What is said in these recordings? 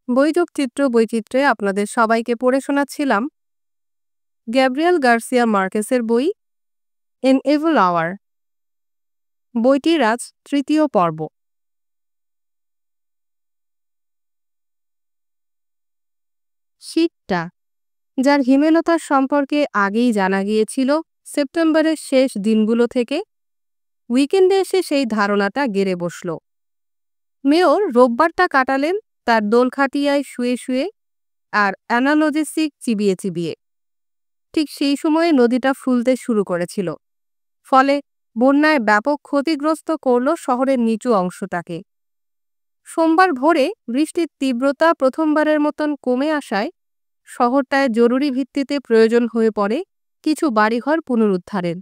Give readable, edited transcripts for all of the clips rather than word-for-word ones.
বৈযোগ চিত্র বৈচিত্র্যে আপনাদের সবাইকে পড়ে শোনাচ্ছিলাম গ্যাব্রিয়েল গার্সিয়া মার্কেসের বই এন এভিল আওয়ার। বইটির আজ তৃতীয় পর্ব। শীতটা, যার হিমেলতার সম্পর্কে আগেই জানা গিয়েছিল সেপ্টেম্বরের শেষ দিনগুলো থেকে, উইকেন্ডে এসে সেই ধারণাটা গেড়ে বসল। মেয়র রোববারটা কাটালেন তার দোলখাটিয়ায় শুয়ে শুয়ে আর অ্যানালজেসিক চিবিয়ে চিবিয়ে। ঠিক সেই সময়ে নদীটা ফুলতে শুরু করেছিল, ফলে বন্যায় ব্যাপক ক্ষতিগ্রস্ত করল শহরের নিচু অংশটাকে। সোমবার ভোরে বৃষ্টির তীব্রতা প্রথমবারের মতন কমে আসায় শহরটায় জরুরি ভিত্তিতে প্রয়োজন হয়ে পড়ে কিছু বাড়িঘর পুনরুদ্ধারের।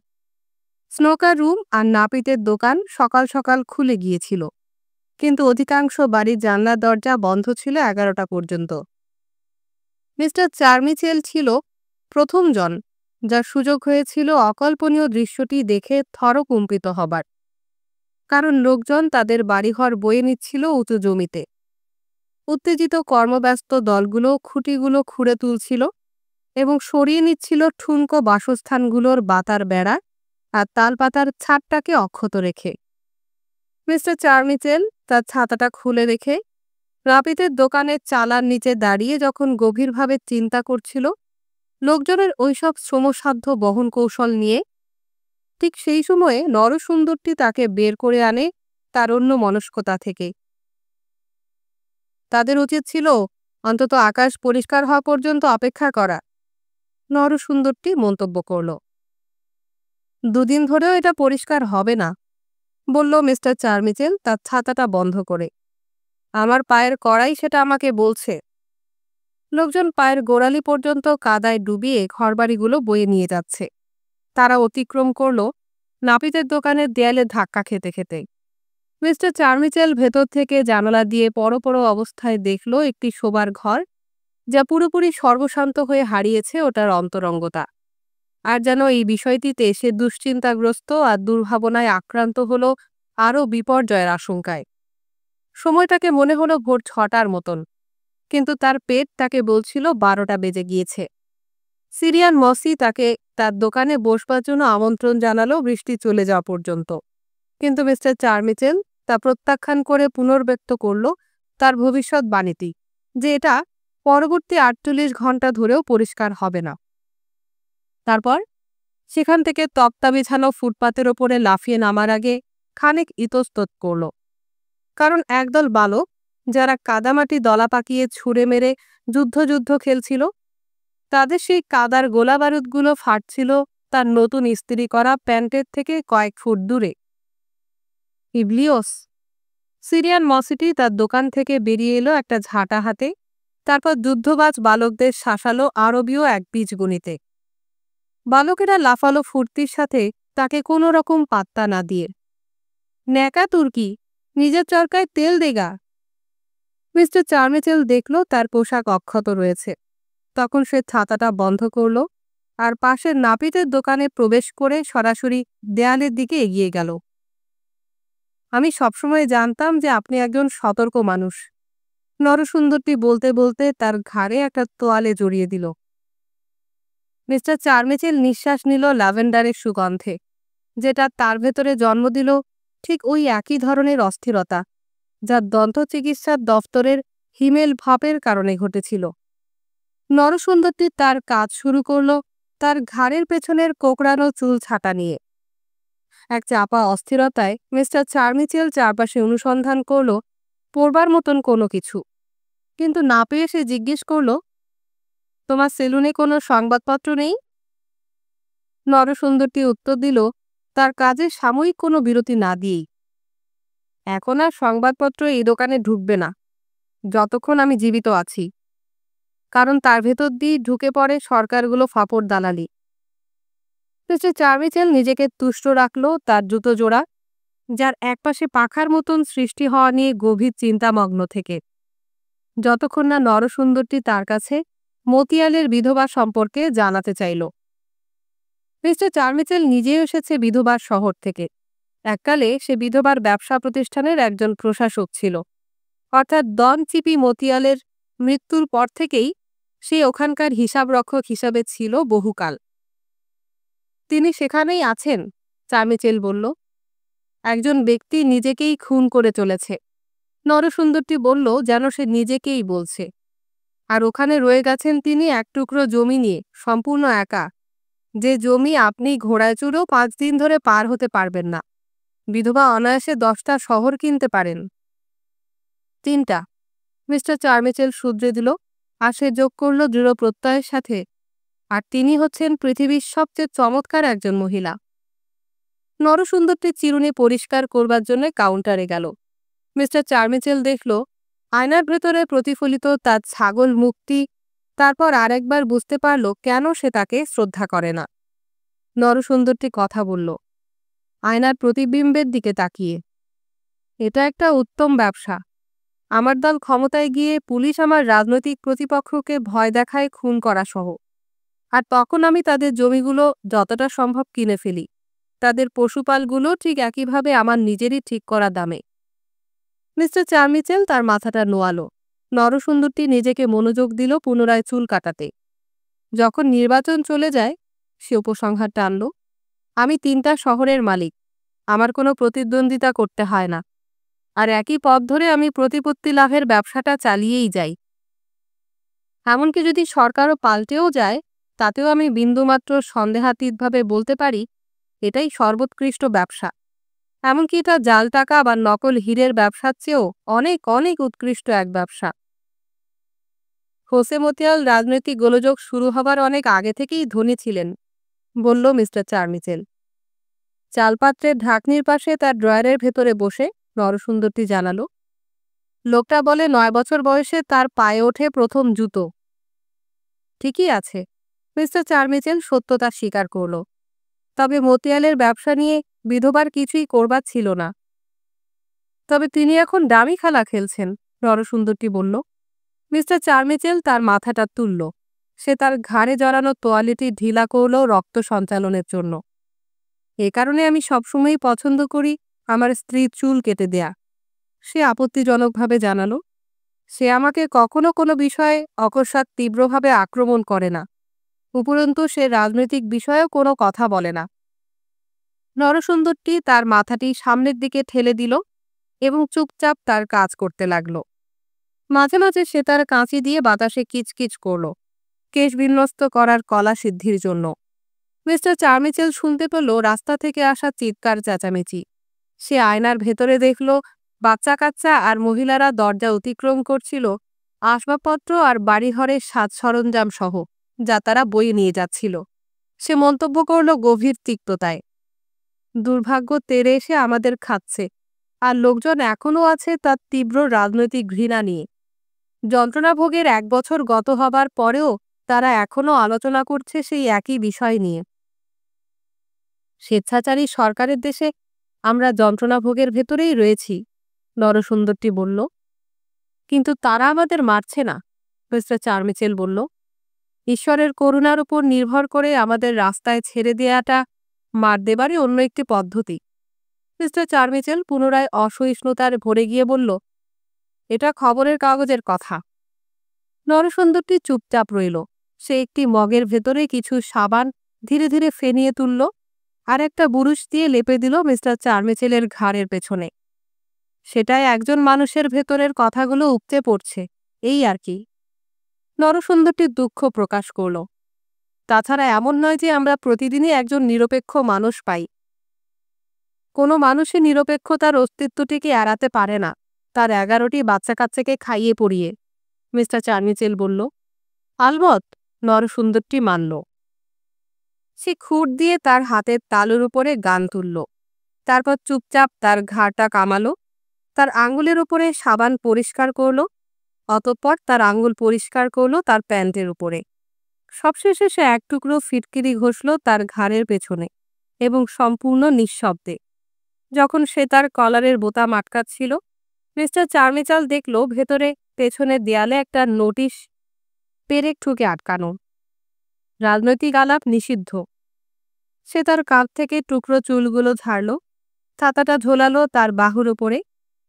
স্নোকার রুম আর নাপিতের দোকান সকাল সকাল খুলে গিয়েছিল, কিন্তু অধিকাংশ বাড়ির জানলা দরজা বন্ধ ছিল 11টা পর্যন্ত। মিস্টার চার্মিচেল ছিল প্রথম জন যার সুযোগ হয়েছিল অকল্পনীয় দৃশ্যটি দেখে থরকম্পিত হবার, কারণ লোকজন তাদের বাড়িঘর বয়ে নিচ্ছিল উঁচু জমিতে। উত্তেজিত কর্মব্যস্ত দলগুলো খুঁটিগুলো খুঁড়ে তুলছিল এবং সরিয়ে নিচ্ছিল ঠুনকো বাসস্থানগুলোর বাতার বেড়া আর তালপাতার ছাদটাকে অক্ষত রেখে। মিস্টার চার্মিচেল তার ছাতাটা খুলে রেখে নাপিতের দোকানের চালার নিচে দাঁড়িয়ে যখন গভীরভাবে চিন্তা করছিল লোকজনের ওইসব শ্রমসাধ্য বহন কৌশল নিয়ে, ঠিক সেই সময়ে নরসুন্দরটি তাকে বের করে আনে তার অন্য মনস্কতা থেকে। তাদের উচিত ছিল অন্তত আকাশ পরিষ্কার হওয়া পর্যন্ত অপেক্ষা করা, নরসুন্দরটি মন্তব্য করল। 2 দিন ধরেও এটা পরিষ্কার হবে না, বলল মিস্টার চার্মিচেল তার ছাতাটা বন্ধ করে। আমার পায়ের কড়াই সেটা আমাকে বলছে। লোকজন পায়ের গোড়ালি পর্যন্ত কাদায় ডুবিয়ে ঘরবাড়িগুলো বয়ে নিয়ে যাচ্ছে। তারা অতিক্রম করল নাপিতের দোকানের দেয়ালে ধাক্কা খেতে খেতে। মিস্টার চার্মিচেল ভেতর থেকে জানালা দিয়ে পড়ো অবস্থায় দেখল একটি শোবার ঘর, যা পুরোপুরি সর্বশান্ত হয়ে হারিয়েছে ওটার অন্তরঙ্গতা। আর যেন এই বিষয়টিতে সে দুশ্চিন্তাগ্রস্ত আর দুর্ভাবনায় আক্রান্ত হলো আরও বিপর্যয়ের আশঙ্কায়। সময়টাকে মনে হলো ভোর 6টার মতন, কিন্তু তার পেট তাকে বলছিল 12টা বেজে গিয়েছে। সিরিয়ান মসি তাকে তার দোকানে বসবার জন্য আমন্ত্রণ জানালো বৃষ্টি চলে যাওয়া পর্যন্ত, কিন্তু মিস্টার চার্মিচেল তা প্রত্যাখ্যান করে পুনর্ব্যক্ত করল তার ভবিষ্যৎবাণীটি যে এটা পরবর্তী 48 ঘন্টা ধরেও পরিষ্কার হবে না। তারপর সেখান থেকে তক্তা বিছানো ফুটপাতের ওপরে লাফিয়ে নামার আগে খানিক ইতস্তত করল, কারণ একদল বালক যারা কাদামাটি দলা পাকিয়ে ছুঁড়ে মেরে যুদ্ধ খেলছিল, তাদের সেই কাদার গোলাবারুদগুলো ফাটছিল তার নতুন ইস্ত্রি করা প্যান্টের থেকে কয়েক ফুট দূরে। ইবলিওস! সিরিয়ান মসিটি তার দোকান থেকে বেরিয়ে এলো একটা ঝাঁটা হাতে, তারপর যুদ্ধবাজ বালকদের শাসালো আরবীয় এক বীজগণিতে। বালকেরা লাফালো ফুর্তির সাথে তাকে কোনো রকম পাত্তা না দিয়ে। ন্যাকা তুর্কি, নিজের চরকায় তেল দেগা। মিস্টার চার্মিচেল দেখল তার পোশাক অক্ষত রয়েছে। তখন সে ছাতাটা বন্ধ করল আর পাশের নাপিতের দোকানে প্রবেশ করে সরাসরি দেয়ালের দিকে এগিয়ে গেল। আমি সবসময় জানতাম যে আপনি একজন সতর্ক মানুষ, নরসুন্দরটি বলতে বলতে তার ঘাড়ে একটা তোয়ালে জড়িয়ে দিল। মিস্টার চার্মিচেল নিঃশ্বাস নিল ল্যাভেন্ডারের সুগন্ধে, যেটা তার ভেতরে জন্ম দিল ঠিক ওই একই ধরনের অস্থিরতা যা দন্তচিকিৎসার দফতরের হিমেল ভাপের কারণে ঘটেছিল। নরসুন্দরটি তার কাজ শুরু করল তার ঘাড়ের পেছনের কোঁকড়ানো চুল ছাঁটা নিয়ে। এক চাপা অস্থিরতায় মিস্টার চার্মিচেল চারপাশে অনুসন্ধান করল পড়বার মতন কোনো কিছু, কিন্তু না পেয়ে সে জিজ্ঞেস করল, তোমার সেলুনে কোনো সংবাদপত্র নেই? নরসুন্দরটি উত্তর দিল তার কাজে সাময়িক কোনো বিরতি না দিয়েই, এখন আর সংবাদপত্র এই দোকানে ঢুকবে না যতক্ষণ আমি জীবিত আছি, কারণ তার ভেতর দিয়ে ঢুকে পড়ে সরকারগুলো ফাপড় দালালি। মিস্টার চার্মিচেল নিজেকে তুষ্ট রাখল তার জুতো জোড়া, যার একপাশে পাখার মতন সৃষ্টি হওয়া নিয়ে গভীর চিন্তামগ্ন থেকে, যতক্ষণ না নরসুন্দরটি তার কাছে মতিয়ালের বিধবা সম্পর্কে জানাতে চাইল। মিস্টার চার্মিচেল নিজেও এসেছে বিধবার শহর থেকে। এককালে সে বিধবার ব্যবসা প্রতিষ্ঠানের একজন প্রশাসক ছিল, অর্থাৎ ডন চিপি মতিয়ালের মৃত্যুর পর থেকেই সে ওখানকার হিসাবরক্ষক হিসাবে ছিল বহুকাল। তিনি সেখানেই আছেন, চার্মিচেল বলল। একজন ব্যক্তি নিজেকেই খুন করে চলেছে, নরসুন্দরটি বলল, যেন সে নিজেকেই বলছে। আর ওখানে রয়ে গেছেন তিনি এক টুকরো জমি নিয়ে, সম্পূর্ণ একা, যে জমি আপনি ঘোড়ায় চড়েও 5 দিন ধরে পার হতে পারবেন না। বিধবা অনায়াসে 10টা শহর কিনতে পারেন। 3টা, মিস্টার চার্মিচেল শুধরে দিল, আর সে যোগ করল দৃঢ় প্রত্যয়ের সাথে, আর তিনি হচ্ছেন পৃথিবীর সবচেয়ে চমৎকার একজন মহিলা। নরসুন্দরটি চিরুনি পরিষ্কার করবার জন্য কাউন্টারে গেল। মিস্টার চার্মিচেল দেখল আয়নার ভেতরে প্রতিফলিত তার ছাগল মুখটি, তারপর আরেকবার বুঝতে পারল কেন সে তাকে শ্রদ্ধা করে না। নরসুন্দরটি কথা বলল, আয়নার প্রতিবিম্বের দিকে তাকিয়ে। এটা একটা উত্তম ব্যবসা। আমার দল ক্ষমতায় গিয়ে পুলিশ আমার রাজনৈতিক প্রতিপক্ষকে ভয় দেখায় খুন করা সহ, আর তখন আমি তাদের জমিগুলো যতটা সম্ভব কিনে ফেলি, তাদের পশুপালগুলো ঠিক একইভাবে আমার নিজেরই ঠিক করা দামে। মিস্টার চার্মিচেল তার মাথাটা নোয়ালো। নরসুন্দরটি নিজেকে মনোযোগ দিল পুনরায় চুল কাটাতে। যখন নির্বাচন চলে যায়, সে উপসংহার টানল, আমি 3টা শহরের মালিক, আমার কোনো প্রতিদ্বন্দ্বিতা করতে হয় না, আর একই পথ ধরে আমি প্রতিপত্তি লাভের ব্যবসাটা চালিয়েই যাই। এমনকি যদি সরকারও পাল্টেও যায়, তাতেও আমি বিন্দুমাত্র সন্দেহাতীতভাবে বলতে পারি এটাই সর্বোৎকৃষ্ট ব্যবসা। এমনকি এটা জাল টাকা বা নকল হীরের ব্যবসার চেয়েও অনেক অনেক উৎকৃষ্ট এক ব্যবসা। হোসে মতিয়াল রাজনৈতিক গোলযোগ শুরু হবার অনেক আগে থেকেই ধনী ছিলেন, বলল মিস্টার চার্মিচেল। চালপাত্রের ঢাকনির পাশে তার ড্রয়ারের ভেতরে বসে নরসুন্দরটি জানালো, লোকটা বলে 9 বছর বয়সে তার পায়ে ওঠে প্রথম জুতো। ঠিকই আছে, মিস্টার চার্মিচেল সত্যতা স্বীকার করল। তবে মতিয়ালের ব্যবসা নিয়ে বিধবার কিছুই করবার ছিল না। তবে তিনি এখন দামি খেলা খেলছেন, নরসুন্দরটি বলল। মিস্টার চার্মিচেল তার মাথাটা তুলল। সে তার ঘাড়ে জড়ানো তোয়ালেটি ঢিলা করল রক্ত সঞ্চালনের জন্য। এ কারণে আমি সবসময়ই পছন্দ করি আমার স্ত্রীর চুল কেটে দেয়া, সে আপত্তিজনকভাবে জানালো। সে আমাকে কখনো কোনো বিষয়ে অকস্মাৎ তীব্রভাবে আক্রমণ করে না, উপরন্তু সে রাজনৈতিক বিষয়েও কোনো কথা বলে না। নরসুন্দরটি তার মাথাটি সামনের দিকে ঠেলে দিল এবং চুপচাপ তার কাজ করতে লাগল। মাঝে মাঝে সে তার কাঁচি দিয়ে বাতাসে কিচকিচ করল, কেশ বিন্যস্ত করার কলা সিদ্ধির জন্য। মিস্টার চার্মিচেল শুনতে পেল রাস্তা থেকে আসা চিৎকার চেঁচামেচি। সে আয়নার ভেতরে দেখল বাচ্চা কাচ্চা আর মহিলারা দরজা অতিক্রম করছিল আসবাবপত্র আর বাড়িঘরের সাজ সরঞ্জাম সহ, যা তারা বয়ে নিয়ে যাচ্ছিল। সে মন্তব্য করল গভীর তিক্ততায়, দুর্ভাগ্য তেড়ে এসে আমাদের খাচ্ছে, আর লোকজন এখনও আছে তার তীব্র রাজনৈতিক ঘৃণা নিয়ে। যন্ত্রণাভোগের 1 বছর গত হবার পরেও তারা এখনও আলোচনা করছে সেই একই বিষয় নিয়ে। স্বেচ্ছাচারী সরকারের দেশে আমরা যন্ত্রণাভোগের ভেতরেই রয়েছি, নরসুন্দরটি বলল। কিন্তু তারা আমাদের মারছে না, মিস্টার চার্মিচেল বলল। ঈশ্বরের করুণার উপর নির্ভর করে আমাদের রাস্তায় ছেড়ে দেয়াটা মার দেবারই অন্য একটি পদ্ধতি। মিস্টার চার্মিচেল পুনরায় অসহিষ্ণুতার ভরে গিয়ে বলল, এটা খবরের কাগজের কথা। নরসুন্দরটি চুপচাপ রইল। সে একটি মগের ভেতরে কিছু সাবান ধীরে ধীরে ফেনিয়ে তুলল, আর একটা বুরুশ দিয়ে লেপে দিল মিস্টার চার্মিচেলের ঘাড়ের পেছনে। সেটাই একজন মানুষের ভেতরের কথাগুলো উপচে পড়ছে, এই আর কি। নরসুন্দরটি দুঃখ প্রকাশ করল। তাছাড়া এমন নয় যে আমরা প্রতিদিনই একজন নিরপেক্ষ মানুষ পাই। কোনো মানুষই নিরপেক্ষতার অস্তিত্বটিকে এড়াতে পারে না, তার 11টি বাচ্চা কাচ্চাকে খাইয়ে পড়িয়ে, মিস্টার চার্মিচেল বলল। আলবৎ, নরসুন্দরটি মানল। সে খুঁট দিয়ে তার হাতের তালুর উপরে গান তুলল, তারপর চুপচাপ তার ঘাড়টা কামালো, তার আঙুলের উপরে সাবান পরিষ্কার করল, অতঃপর তার আঙুল পরিষ্কার করল তার প্যান্টের উপরে। সবশেষে সে এক টুকরো ফিটকিরি ঘষল তার ঘাড়ের পেছনে, এবং সম্পূর্ণ নিঃশব্দে। যখন সে তার কলারের বোতাম আটকাচ্ছিল, মিস্টার চার্মিচেল দেখল ভেতরে পেছনের দেয়ালে একটা নোটিশ পেরেক ঠুকে আটকানো, রাজনৈতিক আলাপ নিষিদ্ধ। সে তার কাঁধ থেকে টুকরো চুলগুলো ঝাড়ল, ছাতাটা ঝোলালো তার বাহুর ওপরে,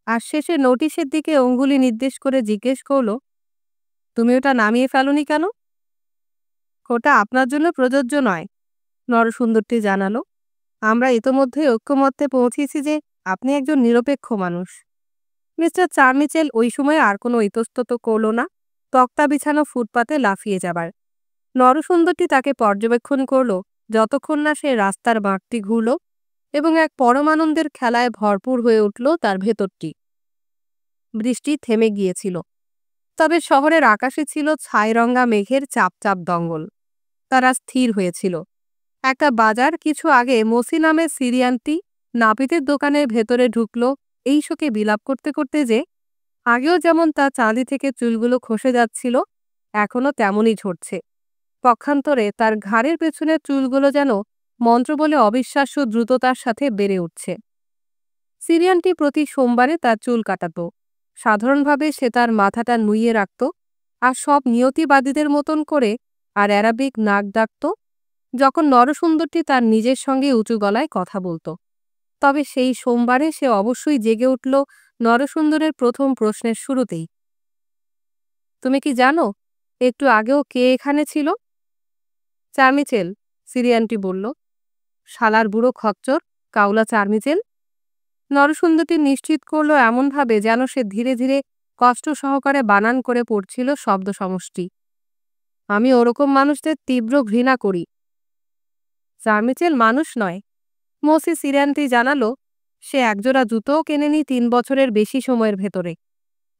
আর শেষে নোটিশের দিকে অঙ্গুলি নির্দেশ করে জিজ্ঞেস করল, তুমি ওটা নামিয়ে ফেলোনি কেন? ওটা আপনার জন্য প্রযোজ্য নয়, নরসুন্দরটি জানালো। আমরা ইতোমধ্যেই ঐক্যমত্যে পৌঁছেছি যে আপনি একজন নিরপেক্ষ মানুষ। মিস্টার চার্মিচেল ওই সময় আর কোনো ইতস্তত করল না, তক্তা বিছানো ফুটপাতে লাফিয়ে যাবার। নরসুন্দরটি তাকে পর্যবেক্ষণ করল যতক্ষণ না সে রাস্তার বাঁকটি ঘুরল এবং এক পরমানন্দের খেলায় ভরপুর হয়ে উঠল তার ভেতরটি। বৃষ্টি থেমে গিয়েছিল, তবে শহরের আকাশে ছিল ছাইরঙা মেঘের চাপ চাপ দঙ্গল। তারা স্থির হয়েছিল। একটা বাজার কিছু আগে মসি নামের সিরিয়ানটি নাপিতের দোকানের ভেতরে ঢুকল এই শোকে বিলাপ করতে করতে যে আগেও যেমন তার চাঁদি থেকে চুলগুলো খসে যাচ্ছিল, এখনও তেমনই ঝরছে। পক্ষান্তরে তার ঘাড়ের পেছনের চুলগুলো যেন মন্ত্র বলে অবিশ্বাস্য দ্রুততার সাথে বেড়ে উঠছে। সিরিয়ানটি প্রতি সোমবারে তার চুল কাটাত। সাধারণভাবে সে তার মাথাটা নুইয়ে রাখত আর সব নিয়তিবাদীদের মতন করে আর অ্যারাবিক নাক ডাকত যখন নরসুন্দরটি তার নিজের সঙ্গে উঁচু গলায় কথা বলত। তবে সেই সোমবারে সে অবশ্যই জেগে উঠল নরসুন্দরের প্রথম প্রশ্নের শুরুতেই। তুমি কি জানো একটু আগেও কে এখানে ছিল? চার্মিচেল, সিরিয়ানটি বলল। শালার বুড়ো খচ্চর, কাউলা চার্মিচেল। নরসুন্দরটি নিশ্চিত করল এমনভাবে যেন সে ধীরে ধীরে কষ্ট সহকারে বানান করে পড়ছিল শব্দ সমষ্টি। আমি ওরকম মানুষদের তীব্র ঘৃণা করি। চার্মিচেল মানুষ নয়, মসি সিরিয়ানটি জানালো। সে একজোড়া জুতোও কেনেনি 3 বছরের বেশি সময়ের ভেতরে,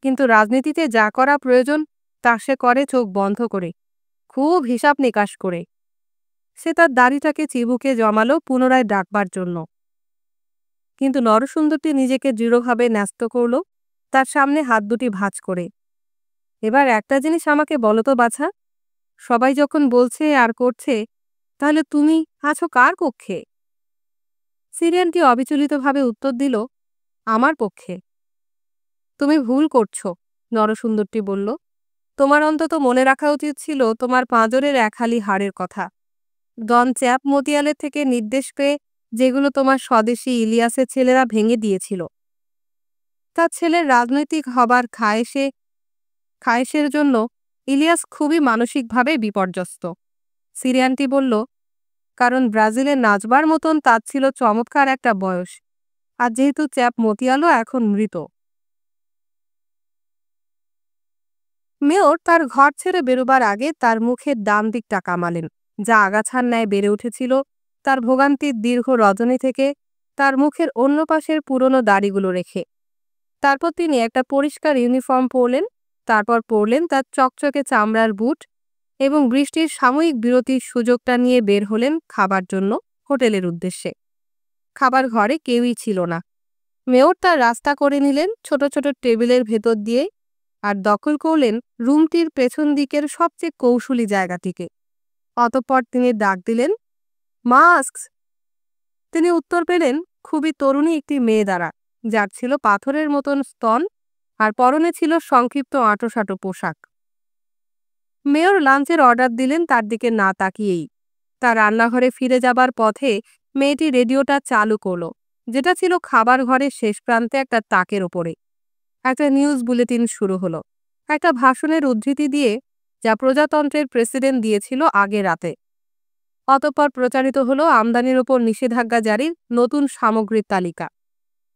কিন্তু রাজনীতিতে যা করা প্রয়োজন তা সে করে চোখ বন্ধ করে, খুব হিসাব নিকাশ করে। সে তার দাড়িটাকে চিবুকে জমালো পুনরায় ডাকবার জন্য, কিন্তু নরসুন্দরটি নিজেকে দৃঢ়ভাবে ন্যস্ত করল তার সামনে হাত দুটি ভাঁজ করে। এবার একটা জিনিস আমাকে বলো তো বাছা, সবাই যখন বলছে আর করছে, তাহলে তুমি আছো কার পক্ষে? সিরিয়ানটি অবিচলিতভাবে উত্তর দিল, আমার পক্ষে। তুমি ভুল করছো, নরসুন্দরটি বলল। তোমার অন্তত মনে রাখা উচিত ছিল তোমার পাঁজরের একহালি হাড়ের কথা। ডন চ্যাপ মতিয়ালের থেকে নির্দেশ পেয়ে যেগুলো তোমার স্বদেশী ইলিয়াসের ছেলেরা ভেঙে দিয়েছিল। তার ছেলের রাজনৈতিক হবার খায়েশের জন্য ইলিয়াস খুবই মানসিকভাবে বিপর্যস্ত। সিরিয়ানটি বলল, কারণ ব্রাজিলে নাচবার মতন তার ছিল চমৎকার একটা বয়স, আর যেহেতু চ্যাপ মতিয়ালও এখন মৃত। মেয়র তার ঘর ছেড়ে বেরোবার আগে তার মুখের ডান দিকটা কামালেন, যা আগাছার ন্যায় বেড়ে উঠেছিল তার ভোগান্তির দীর্ঘ রজনী থেকে, তার মুখের অন্য পাশের পুরনো দাড়িগুলো রেখে। তারপর তিনি একটা পরিষ্কার ইউনিফর্ম পরলেন, তারপর পরলেন তার চকচকে চামড়ার বুট এবং বৃষ্টির সাময়িক বিরতির সুযোগটা নিয়ে বের হলেন খাবার জন্য হোটেলের উদ্দেশ্যে। খাবার ঘরে কেউই ছিল না। মেয়র তার রাস্তা করে নিলেন ছোট ছোট টেবিলের ভেতর দিয়ে আর দখল করলেন রুমটির পেছন দিকের সবচেয়ে কৌশলী জায়গাটিকে। অতঃপর তিনি ডাক দিলেন, মাস্ক। তিনি উত্তর পেলেন খুবই তরুণী একটি মেয়ে দ্বারা, যার ছিল পাথরের মতন স্তন আর পরনে ছিল সংক্ষিপ্ত আঁটোসাঁটো পোশাক। মেয়র লাঞ্চের অর্ডার দিলেন তার দিকে না তাকিয়েই। তার রান্নাঘরে ফিরে যাবার পথে মেয়েটি রেডিওটা চালু করল, যেটা ছিল খাবার ঘরের শেষ প্রান্তে একটা তাকের ওপরে। একটা নিউজ বুলেটিন শুরু হলো, একটা ভাষণের উদ্ধৃতি দিয়ে, যা প্রজাতন্ত্রের প্রেসিডেন্ট দিয়েছিল আগে রাতে। অতঃপর প্রচারিত হলো আমদানির ওপর নিষেধাজ্ঞা জারির নতুন সামগ্রীর তালিকা।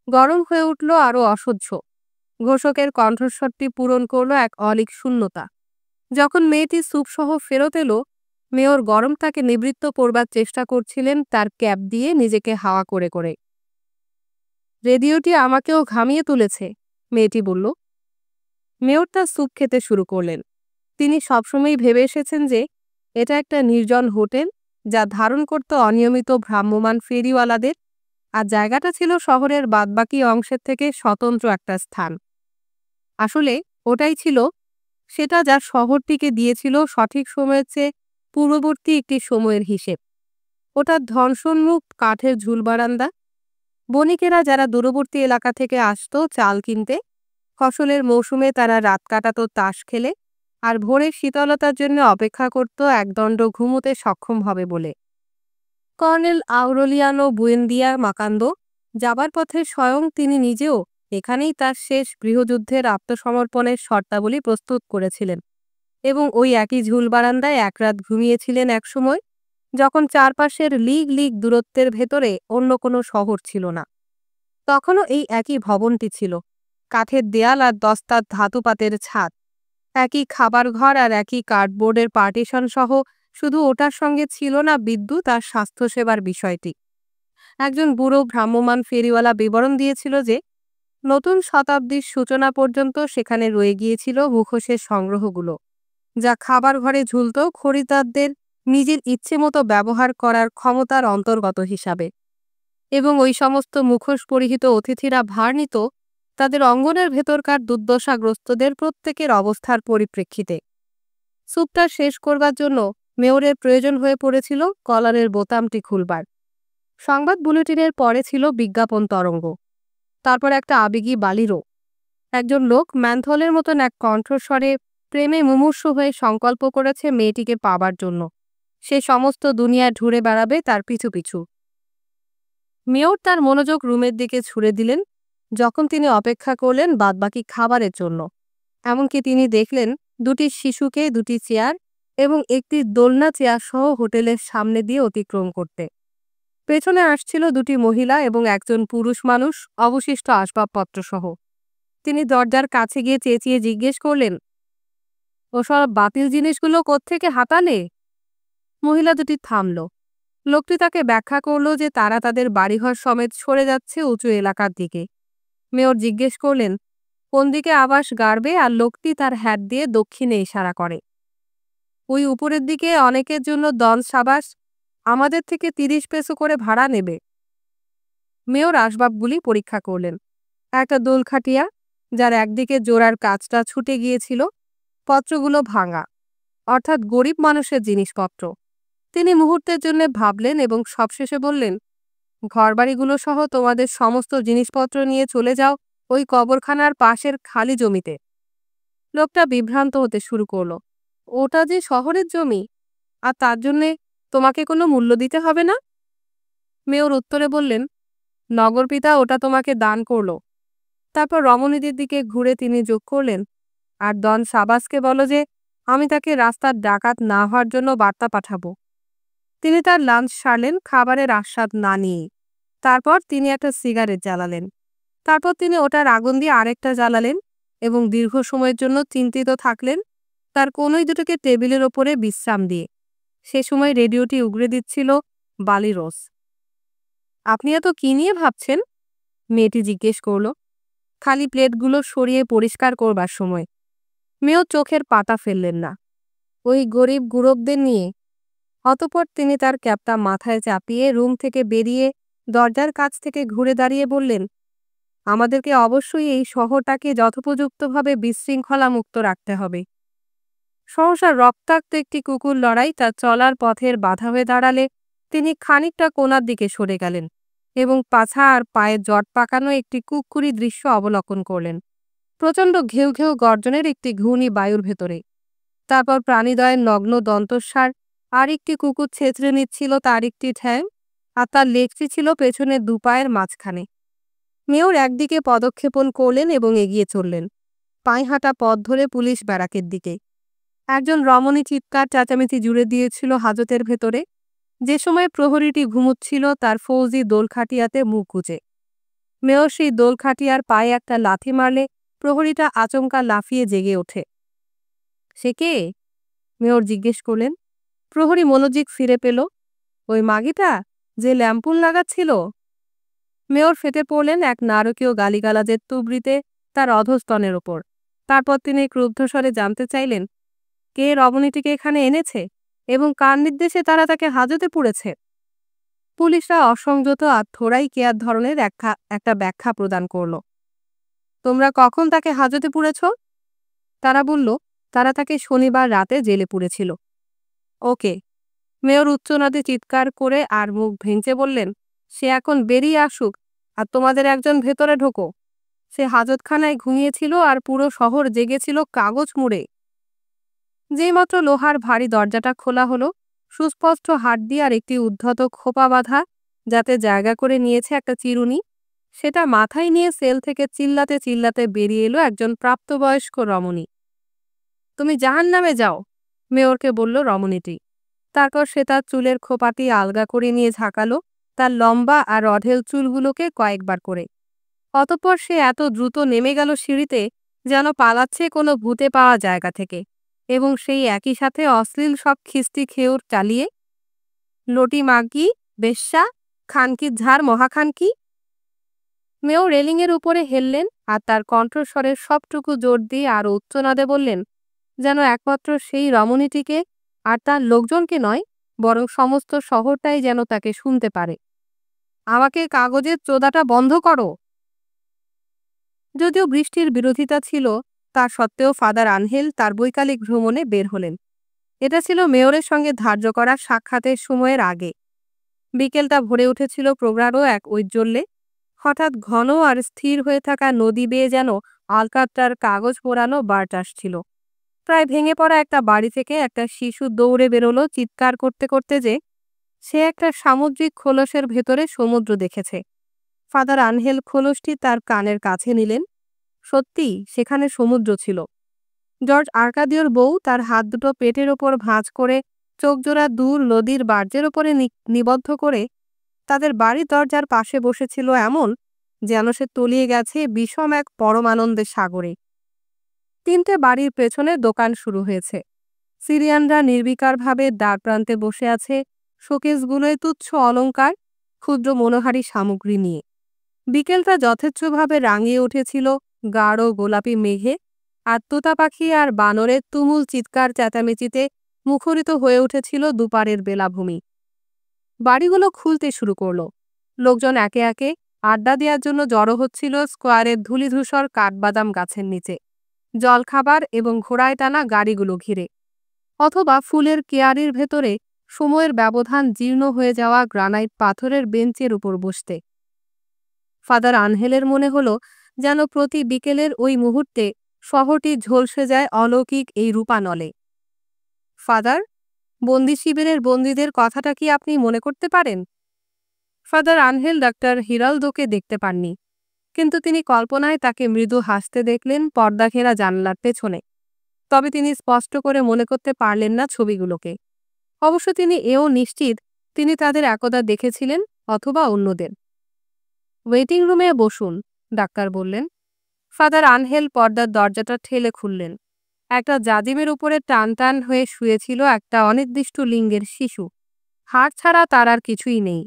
গরম হয়ে উঠল আরও অসহ্য। ঘোষকের কণ্ঠস্বরটি পূরণ করল এক অলীক শূন্যতা। যখন মেয়েটি স্যুপসহ ফেরত এলো, মেয়র গরমটাকে নিবৃত্ত করবার চেষ্টা করছিলেন তার ক্যাপ দিয়ে নিজেকে হাওয়া করে করে। রেডিওটি আমাকেও ঘামিয়ে তুলেছে, মেয়েটি বলল। মেয়র তার স্যুপ খেতে শুরু করলেন। তিনি সবসময়ই ভেবে এসেছেন যে এটা একটা নির্জন হোটেল, যা ধারণ করত অনিয়মিত ভ্রাম্যমাণ ফেরিওয়ালাদের, আর জায়গাটা ছিল শহরের বাদবাকি অংশের থেকে স্বতন্ত্র একটা স্থান। আসলে ওটাই ছিল সেটা, যা শহরটিকে দিয়েছিল সঠিক সময়ের চেয়ে পূর্ববর্তী একটি সময়ের হিসেব। ওটার ধ্বংসোন্মুখ কাঠের ঝুলবারান্দা, বণিকেরা যারা দূরবর্তী এলাকা থেকে আসত চাল কিনতে, ফসলের মৌসুমে তারা রাত কাটাতো তাস খেলে, আর ভোরের শীতলতার জন্য অপেক্ষা করত একদণ্ড ঘুমোতে সক্ষম হবে বলে। কর্নেল আউরেলিয়ানো বুয়েন্দিয়া মাকান্দো যাবার পথে স্বয়ং তিনি নিজেও এখানেই তার শেষ গৃহযুদ্ধের আত্মসমর্পণের শর্তাবলী প্রস্তুত করেছিলেন। এবং ওই একই ঝুল বারান্দায় এক রাত ঘুমিয়েছিলেন একসময়, যখন চারপাশের লিগ লিগ দূরত্বের ভেতরে অন্য কোনো শহর ছিল না। তখনও এই একই ভবনটি ছিল, কাঠের দেয়াল আর দস্তার ধাতুপাতের ছাদ, একই খাবার ঘর আর একই কার্ডবোর্ডের পার্টিশন সহ। শুধু ওটার সঙ্গে ছিল না বিদ্যুৎ আর স্বাস্থ্যসেবার বিষয়টি। একজন বুড়ো ভ্রাম্যমাণ ফেরিওয়ালা বিবরণ দিয়েছিল যে নতুন শতাব্দীর সূচনা পর্যন্ত সেখানে রয়ে গিয়েছিল মুখোশের সংগ্রহগুলো, যা খাবার ঘরে ঝুলত খরিদ্দারদের নিজের ইচ্ছে মতো ব্যবহার করার ক্ষমতার অন্তর্গত হিসাবে। এবং ওই সমস্ত মুখোশ পরিহিত অতিথিরা ভার নিত তাদের অঙ্গনের ভেতরকার দুর্দশাগ্রস্তদের প্রত্যেকের অবস্থার পরিপ্রেক্ষিতে। স্যুপটা শেষ করবার জন্য মেয়রের প্রয়োজন হয়ে পড়েছিল কলারের বোতামটি খুলবার। সংবাদ বুলেটিনের পরে ছিল বিজ্ঞাপন তরঙ্গ, তারপর একটা আবেগী বালিরও। একজন লোক ম্যানথলের মতন এক কণ্ঠস্বরে প্রেমে মুমূর্ষু হয়ে সংকল্প করেছে মেয়েটিকে পাবার জন্য সে সমস্ত দুনিয়া ঘুরে বেড়াবে তার পিছু পিছু। মেয়র তার মনোযোগ রুমের দিকে ছুড়ে দিলেন যখন তিনি অপেক্ষা করলেন বাদবাকি খাবারের জন্য। এমনকি তিনি দেখলেন দুটি শিশুকে দুটি চেয়ার এবং একটি দোলনা চেয়ার সহ হোটেলের সামনে দিয়ে অতিক্রম করতে। পেছনে আসছিল দুটি মহিলা এবং একজন পুরুষ মানুষ অবশিষ্ট আসবাবপত্র সহ। তিনি দরজার কাছে গিয়ে চেঁচিয়ে জিজ্ঞেস করলেন, ওসব বাতিল জিনিসগুলো কোত্থেকে হাতালে? মহিলা দুটি থামল। লোকটি তাকে ব্যাখ্যা করল যে তারা তাদের বাড়িঘর সমেত সরে যাচ্ছে উঁচু এলাকার দিকে। মেয়র জিজ্ঞেস করলেন কোন দিকে আবাস গাড়বে, আর লোকটি তার হ্যাট দিয়ে দক্ষিণে ইশারা করে। ওই উপরের দিকে অনেকের জন্য দন সাবাস, আমাদের থেকে 30 পেসো করে ভাড়া নেবে। মেয়র আসবাবগুলি পরীক্ষা করলেন। একটা দোলখাটিয়া, যার একদিকে জোড়ার কাজটা ছুটে গিয়েছিল, পত্রগুলো ভাঙা, অর্থাৎ গরিব মানুষের জিনিসপত্র। তিনি মুহূর্তের জন্য ভাবলেন এবং সবশেষে বললেন, ঘরবাড়িগুলো সহ তোমাদের সমস্ত জিনিসপত্র নিয়ে চলে যাও ওই কবরখানার পাশের খালি জমিতে। লোকটা বিভ্রান্ত হতে শুরু করল। ওটা যে শহরের জমি, আর তার জন্যে তোমাকে কোনো মূল্য দিতে হবে না? মেয়র উত্তরে বললেন, নগরপিতা ওটা তোমাকে দান করল। তারপর রমণীদের দিকে ঘুরে তিনি যোগ করলেন, আর ডন সাবাসকে বলো যে আমি তাকে রাস্তার ডাকাত না হওয়ার জন্য বার্তা পাঠাবো। তিনি তার লাঞ্চ সারলেন খাবারের আস্বাদ না নিয়েই। তারপর তিনি একটা সিগারেট জ্বালালেন। তারপর তিনি ওটার আগুন দিয়ে আরেকটা জ্বালালেন এবং দীর্ঘ সময়ের জন্য চিন্তিত থাকলেন, তার কোনোই দুটোকে টেবিলের ওপরে বিশ্রাম দিয়ে। সে সময় রেডিওটি উগড়ে দিচ্ছিল বালিরোস। আপনি এত কি নিয়ে ভাবছেন? মেয়েটি জিজ্ঞেস করল, খালি প্লেটগুলো সরিয়ে পরিষ্কার করবার সময়। মেয়েও চোখের পাতা ফেললেন না। ওই গরিব গুরবদের নিয়ে। অতঃপর তিনি তার ক্যাপটা মাথায় চাপিয়ে রুম থেকে বেরিয়ে দরজার কাছ থেকে ঘুরে দাঁড়িয়ে বললেন, আমাদেরকে অবশ্যই এই শহরটাকে যথোপযুক্তভাবে বিশৃঙ্খলা মুক্ত রাখতে হবে। সহসা রক্তাক্ত একটি কুকুর লড়াই তার চলার পথের বাধা হয়ে দাঁড়ালে তিনি খানিকটা কোণার দিকে সরে গেলেন এবং পাছা আর পায়ে জট পাকানো একটি কুকুরি দৃশ্য অবলোকন করলেন, প্রচণ্ড ঘেউ ঘেউ গর্জনের একটি ঘূর্ণি বায়ুর ভেতরে। তারপর প্রাণীদয়ের নগ্ন দন্তস্বার আর একটি কুকুর ছেঁচড়ে নিচ্ছিল তার একটি ঠ্যাং, আর তার লেজটি ছিল পেছনের দুপায়ের মাঝখানে। মেয়র একদিকে পদক্ষেপণ করলেন এবং এগিয়ে চললেন, পায়ে হাঁটা পথ ধরে পুলিশ ব্যারাকের দিকে। একজন রমণী চিৎকার চেঁচামেচি জুড়ে দিয়েছিল হাজতের ভেতরে। যে সময় প্রহরীটি ঘুমুচ্ছিল তার ফৌজি দোলখাটিয়াতে মুখ গুজে। মেয়র সেই দোলখাটিয়ার পায়ে একটা লাথি মারলে প্রহরীটা আচমকা লাফিয়ে জেগে ওঠে। সে কে? মেয়র জিজ্ঞেস করলেন। প্রহরী মনোযোগ ফিরে পেল। ওই মাগিটা যে ল্যাম্পুন লাগাচ্ছিল। মেয়র ফেটে পড়লেন এক নারকীয় গালিগালাজের তুবড়িতে তার অধস্তনের ওপর। তারপর তিনি ক্রুদ্ধস্বরে জানতে চাইলেন, কে রমণীটিকে এখানে এনেছে এবং কার নির্দেশে তারা তাকে হাজতে পুড়েছে। পুলিশরা অসংযত আর থোড়াই কেয়ার ধরনের একটা ব্যাখ্যা প্রদান করল। তোমরা কখন তাকে হাজতে পুড়েছ? তারা বলল, তারা তাকে শনিবার রাতে জেলে পুড়েছিল। ওকে। মেয়র উচ্চনাদে চিৎকার করে আর মুখ ভেঙচে বললেন, সে এখন বেরিয়ে আসুক আর তোমাদের একজন ভেতরে ঢোকো। সে হাজতখানায় ঘুমিয়েছিল আর পুরো শহর জেগেছিল কাগজ মুড়ে। যেইমাত্র লোহার ভারী দরজাটা খোলা হলো, সুস্পষ্ট হাড্ডি আর একটি উদ্ধত খোপা বাঁধা, যাতে জায়গা করে নিয়েছে একটা চিরুনি, সেটা মাথায় নিয়ে সেল থেকে চিল্লাতে চিল্লাতে বেরিয়ে এলো একজন প্রাপ্তবয়স্ক রমণী। তুমি জাহান্নামে যাও, মেয়রকে বলল রমণীটি। তারপর সে তার চুলের খোপাটি আলগা করে নিয়ে ঝাঁকালো তার লম্বা আর অঢেল চুলগুলোকে কয়েকবার করে। অতঃপর সে এত দ্রুত নেমে গেল সিঁড়িতে, যেন পালাচ্ছে কোনো ভূতে পাওয়া জায়গা থেকে, এবং সেই একই সাথে অশ্লীল সব খিস্তি খেউর চালিয়ে, লটি মাগি, বেশ্যা, খানকির ঝাড় মহাখানকি। মেয়েও রেলিংয়ের উপরে হেললেন আর তার কণ্ঠস্বরের সবটুকু জোর দিয়ে আরও উচ্চনাদে বললেন, যেন একমাত্র সেই রমণীটিকে আর তার লোকজনকে নয়, বরং সমস্ত শহরটাই যেন তাকে শুনতে পারে। আমাকে কাগজের চোদাটা বন্ধ করো। যদিও বৃষ্টির বিরোধিতা ছিল, তা সত্ত্বেও ফাদার আনহেল তার বৈকালিক ভ্রমণে বের হলেন। এটা ছিল মেয়রের সঙ্গে ধার্য করা সাক্ষাতের সময়ের আগে। বিকেলটা ভরে উঠেছিল প্রগাঢ় এক ঔজ্জ্বল্যে। হঠাৎ ঘন আর স্থির হয়ে থাকা নদী বেয়ে যেন আলকাতরার কাগজ পোড়ানো বার্ট আসছিল। প্রায় ভেঙে পড়া একটা বাড়ি থেকে একটা শিশু দৌড়ে বেরোলো চিৎকার করতে করতে যে সে একটা সামুদ্রিক খোলসের ভেতরে সমুদ্র দেখেছে। ফাদার আনহেল খোলসটি তার কানের কাছে নিলেন। সত্যি সেখানে সমুদ্র ছিল। জর্জ আর্কাদিওর বউ তার হাত দুটো পেটের ওপর ভাঁজ করে চোখজোড়া দূর নদীর বার্জের ওপরে নিবদ্ধ করে তাদের বাড়ির দরজার পাশে বসেছিল, এমন যেন সে তলিয়ে গেছে বিষম এক পরমানন্দের সাগরে। তিনটে বাড়ির পেছনে দোকান শুরু হয়েছে। সিরিয়ানরা নির্বিকারভাবে দ্বার প্রান্তে বসে আছে, শোকেসগুলোয় তুচ্ছ অলংকার, ক্ষুদ্র মনোহারী সামগ্রী নিয়ে। বিকেলটা যথেচ্ছভাবে রাঙিয়ে উঠেছিল গাঢ় গোলাপি মেঘে, আর তোতা পাখি আর বানরের তুমুল চিৎকার চেঁচামেচিতে মুখরিত হয়ে উঠেছিল দুপারের বেলাভূমি। বাড়িগুলো খুলতে শুরু করল। লোকজন একে একে আড্ডা দেওয়ার জন্য জড়ো হচ্ছিল স্কোয়ারের ধূলিধূসর কাঠবাদাম গাছের নিচে, জলখাবার এবং ঘোড়ায় টানা গাড়িগুলো ঘিরে, অথবা ফুলের কেয়ারির ভেতরে সময়ের ব্যবধান জীর্ণ হয়ে যাওয়া গ্রানাইট পাথরের বেঞ্চের উপর বসতে। ফাদার আনহেলের মনে হলো যেন প্রতি বিকেলের ওই মুহূর্তে শহরটি ঝলসে যায় অলৌকিক এই রূপানলে। ফাদার, বন্দি শিবিরের বন্দীদের কথাটা কি আপনি মনে করতে পারেন? ফাদার আনহেল ডাক্তার হিরালদোকে দেখতে পাননি, কিন্তু তিনি কল্পনায় তাকে মৃদু হাসতে দেখলেন পর্দাঘেরা জানলার পেছনে। তবে তিনি স্পষ্ট করে মনে করতে পারলেন না ছবিগুলোকে। অবশ্য তিনি এও নিশ্চিত তিনি তাদের একদা দেখেছিলেন, অথবা অন্যদের। ওয়েটিং রুমে বসুন, ডাক্তার বললেন। ফাদার আনহেল পর্দার দরজাটা ঠেলে খুললেন। একটা জাজিমের উপরে টান টান হয়ে শুয়েছিল একটা অনির্দিষ্ট লিঙ্গের শিশু। হাড় ছাড়া তার আর কিছুই নেই,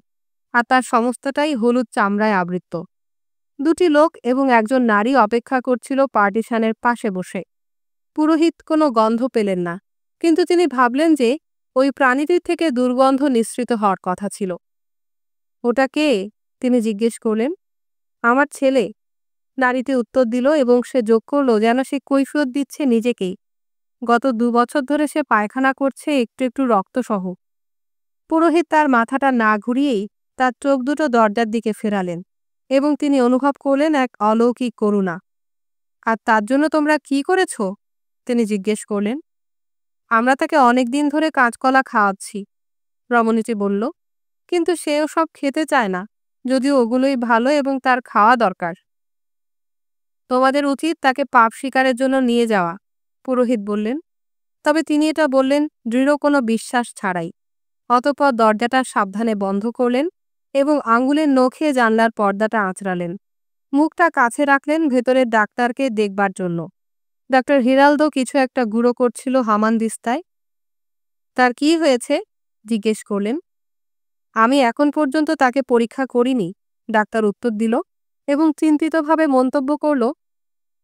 আর তার সমস্তটাই হলুদ চামড়ায় আবৃত। দুটি লোক এবং একজন নারী অপেক্ষা করছিল পার্টিশনের পাশে বসে। পুরোহিত কোনো গন্ধ পেলেন না, কিন্তু তিনি ভাবলেন যে ওই প্রাণীটির থেকে দুর্গন্ধ নিঃসৃত হওয়ার কথা ছিল। ওটা কে? তিনি জিজ্ঞেস করলেন। আমার ছেলে, নারীটি উত্তর দিল, এবং সে যোগ করল যেন সে কৈফিয়ত দিচ্ছে নিজেকেই। গত 2 বছর ধরে সে পায়খানা করছে একটু একটু রক্তসহ। পুরোহিত তার মাথাটা না ঘুরিয়েই তার চোখ দুটো দরজার দিকে ফেরালেন, এবং তিনি অনুভব করলেন এক অলৌকিক করুণা। আর তার জন্য তোমরা কি করেছ? তিনি জিজ্ঞেস করলেন। আমরা তাকে অনেক দিন ধরে কাঁচকলা খাওয়াচ্ছি, রমণীটি বলল, কিন্তু সেও সব খেতে চায় না, যদিও ওগুলোই ভালো এবং তার খাওয়া দরকার। তোমাদের উচিত তাকে পাপ স্বীকারের জন্য নিয়ে যাওয়া, পুরোহিত বললেন। তবে তিনি এটা বললেন দৃঢ় কোনো বিশ্বাস ছাড়াই। অতঃপর দরজাটা সাবধানে বন্ধ করলেন এবং আঙুলের নখে জানলার পর্দাটা আঁচড়ালেন। মুখটা কাছে রাখলেন ভেতরের ডাক্তারকে দেখবার জন্য। ডাক্তার হিরালদো কিছু একটা গুঁড়ো করছিল হামানদিস্তায়। তার কি হয়েছে? জিজ্ঞেস করলেন। আমি এখন পর্যন্ত তাকে পরীক্ষা করিনি, ডাক্তার উত্তর দিল, এবং চিন্তিতভাবে মন্তব্য করল,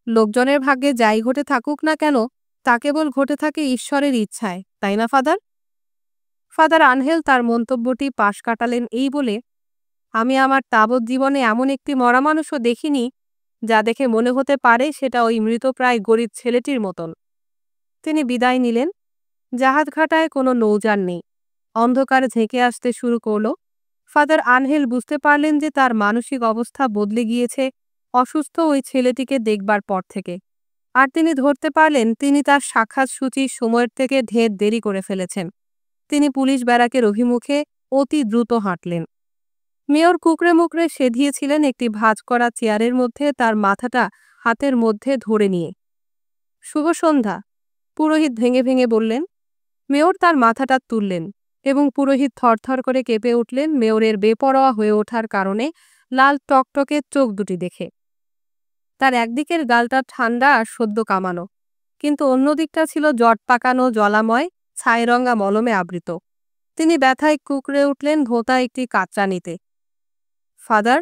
লোকজনের ভাগ্যে যাই ঘটে থাকুক না কেন, তা কেবল ঘটে থাকে ঈশ্বরের ইচ্ছায়, তাই না ফাদার? ফাদার আনহেল তার মন্তব্যটি পাশ কাটালেন এই বলে, আমি আমার তাবৎ জীবনে এমন একটি মরা মানুষও দেখিনি যা দেখে মনে হতে পারে সেটা ওই মৃতপ্রায় গরিব ছেলেটির মতন। তিনি বিদায় নিলেন। জাহাজঘাটায় কোনো নৌযান নেই। অন্ধকার ঝেঁকে আসতে শুরু করল। ফাদার আনহেল বুঝতে পারলেন যে তার মানসিক অবস্থা বদলে গিয়েছে অসুস্থ ওই ছেলেটিকে দেখবার পর থেকে, আর তিনি ধরতে পারলেন তিনি তার সাক্ষাৎ সূচির সময়ের থেকে ঢের দেরি করে ফেলেছেন। তিনি পুলিশ ব্যারাকের অভিমুখে অতি দ্রুত হাঁটলেন। মেয়র কুকড়ে মুকড়ে সেধিয়েছিলেন একটি ভাঁজ করা চেয়ারের মধ্যে, তার মাথাটা হাতের মধ্যে ধরে নিয়ে। শুভ সন্ধ্যা, পুরোহিত ভেঙে ভেঙে বললেন। মেয়র তার মাথাটা তুললেন এবং পুরোহিত থরথর করে কেঁপে উঠলেন মেয়রের বেপরোয়া হয়ে ওঠার কারণে লাল টকটকে চোখ দুটি দেখে। তার একদিকের গালটা ঠান্ডা আর সদ্য কামানো, কিন্তু অন্য দিকটা ছিল জট পাকানো জলাময় ছাইরঙা মলমে আবৃত। তিনি ব্যথায় কুঁকড়ে উঠলেন ভোঁতা একটি কাঁচরানিতে। ফাদার,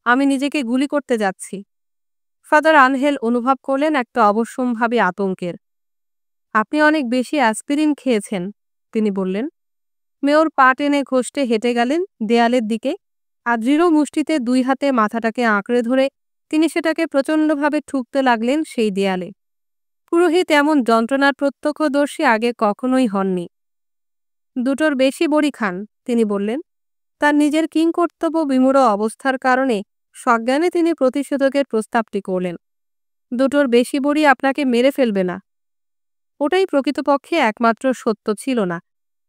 আমি নিজেকে গুলি করতে যাচ্ছি। ফাদার আনহেল অনুভব করলেন একটা অবশ্যম্ভাবী আতঙ্কের। আপনি অনেক বেশি অ্যাসপিরিন খেয়েছেন, তিনি বললেন। মেয়র পা টেনে ঘষ্টে হেঁটে গেলেন দেয়ালের দিকে, আর দৃঢ় মুষ্টিতে দুই হাতে মাথাটাকে আঁকড়ে ধরে তিনি সেটাকে প্রচণ্ডভাবে ঠুকতে লাগলেন সেই দেয়ালে। পুরোহিত এমন যন্ত্রণার প্রত্যক্ষদর্শী আগে কখনোই হননি। দুটোর বেশি বড়ি খান, তিনি বললেন। তার নিজের কিংকর্তব্য বিমূঢ় অবস্থার কারণে সজ্ঞানে তিনি প্রতিষেধকের প্রস্তাবটি করলেন। দুটোর বেশি বড়ি আপনাকে মেরে ফেলবে না। ওটাই প্রকৃতপক্ষে একমাত্র সত্য ছিল না,